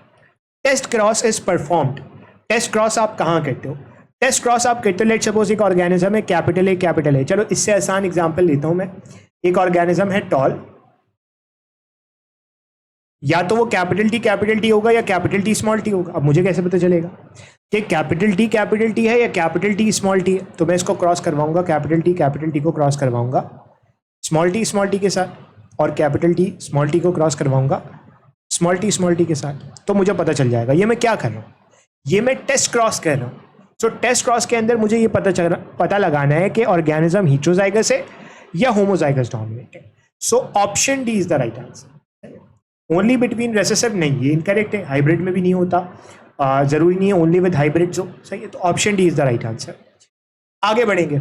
Test cross is performed. Test cross आप कहाँ करते हो? टेस्ट क्रॉस आप करते हो, लेट सपोज एक ऑर्गेनिज्म है कैपिटल ए। चलो इससे आसान एग्जांपल लेता हूं मैं। एक ऑर्गेनिज्म है टॉल, या तो वो कैपिटल टी होगा या कैपिटल टी स्मॉल टी होगा। अब मुझे कैसे पता चलेगा कि कैपिटल टी है या कैपिटल टी स्मॉल टी है? तो मैं इसको क्रॉस करवाऊंगा, कैपिटल टी को क्रॉस करवाऊंगा स्मॉल टी के साथ, और कैपिटल टी स्मॉल टी को क्रॉस करवाऊंगा स्मॉल टी के साथ, तो मुझे पता चल जाएगा। ये मैं क्या कर रहा हूँ? ये मैं टेस्ट क्रॉस कर रहा हूँ। सो टेस्ट क्रॉस के अंदर मुझे ये पता लगाना है कि ऑर्गेनिज्म हेटेरोजाइगस है या होमोजाइगस डोमिनेंट है। So option D is the right answer. Only between recessive नहीं, ये इनकरेक्ट है, हाइब्रिड में भी नहीं होता, जरूरी नहीं है ओनली विद हाइब्रिड हो, सही है। तो option D is the right answer. आगे बढ़ेंगे,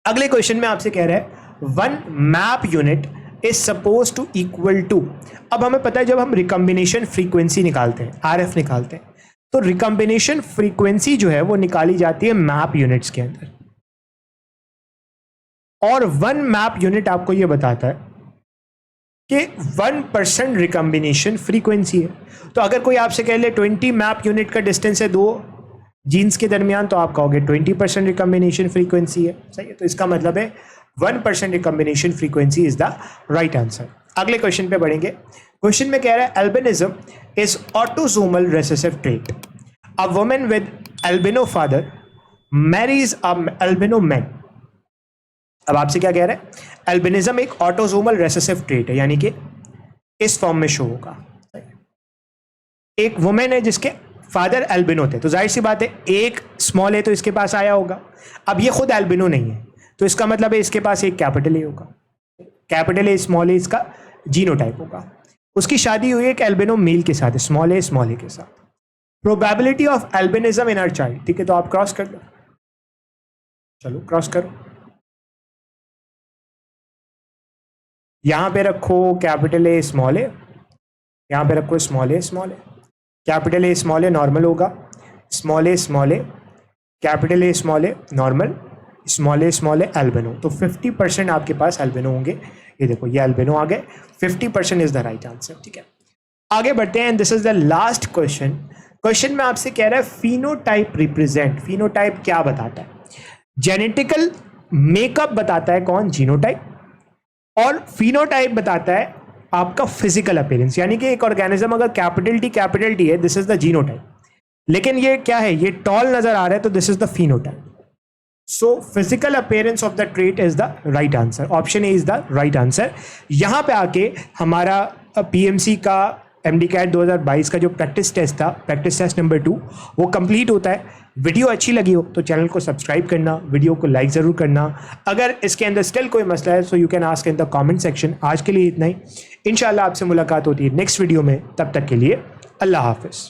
अगले क्वेश्चन में आपसे कह रहा है one map unit is suppose to equal to. अब हमें पता है जब हम रिकम्बिनेशन फ्रीक्वेंसी निकालते हैं, आरएफ निकालते हैं, तो रिकम्बिनेशन फ्रीक्वेंसी जो है वो निकाली जाती है मैप यूनिट्स के अंदर, और वन मैप यूनिट आपको ये बताता है कि 1% रिकम्बिनेशन फ्रीक्वेंसी है। तो अगर कोई आपसे कह ले 20 मैप यूनिट का डिस्टेंस है दो जीन्स के दरमियान, तो आप कहोगे 20% रिकम्बिनेशन फ्रीक्वेंसी है, सही है। तो इसका मतलब है 1% recombination frequency is the right answer. अगले क्वेश्चन पे बढ़ेंगे। क्वेश्चन में कह रहा है albinism is autosomal recessive trait. A woman with albino father Mary's a albino man. अब आपसे क्या कह रहा है, एल्बिनिज्म एक ऑटोसोमल रिसेसिव ट्रेट है, यानी कि इस फॉर्म में शो होगा। एक वुमेन है जिसके फादर एल्बिनो थे, तो जाहिर सी बात है एक स्मॉल ए तो इसके पास आया होगा। अब ये खुद एल्बिनो नहीं है, तो इसका मतलब है इसके पास एक कैपिटल ए होगा। कैपिटल ए स्मॉल ए इसका जीनोटाइप होगा। उसकी शादी हुई एक एल्बिनो मेल के साथ, स्मॉल ए के साथ। Probability of albinism in our child, ठीक है, तो आप क्रॉस कर लो, चलो क्रॉस करो। यहां पे रखो कैपिटल ए स्मॉल ए, यहां पे रखो small A capital A small A normal होगा, small A capital A small A normal, small A albino. तो 50% आपके पास एल्बिनो होंगे। ये देखो ये एल्बिनो आ गए, 50% इज द राइट आंसर, ठीक है। आगे बढ़ते हैं, this is the last question. Question में आपसे कह रहा है फिनोटाइप रिप्रेजेंट। फिनोटाइप क्या बताता है? जेनेटिकल मेकअप बताता है कौन? जीनोटाइप। और फिनोटाइप बताता है आपका फिजिकल अपीयरेंस, यानी कि एक ऑर्गेनिज्म अगर कैपिटल टी है, दिस इज द जीनोटाइप। लेकिन ये क्या है, ये टॉल नजर आ रहा है, तो this is the phenotype. So physical appearance of the trait is the right answer. Option A is the right answer. यहां पे आके हमारा पीएमसी का MD-CAT 2022 का जो प्रैक्टिस टेस्ट था, प्रैक्टिस टेस्ट नंबर 2, वो कंप्लीट होता है। वीडियो अच्छी लगी हो तो चैनल को सब्सक्राइब करना, वीडियो को लाइक ज़रूर करना। अगर इसके अंदर स्टिल कोई मसला है so you can ask in the comment section. आज के लिए इतना ही, इंशाल्लाह आपसे मुलाकात होती है नेक्स्ट वीडियो में। तब तक के लिए अल्लाह हाफिज़।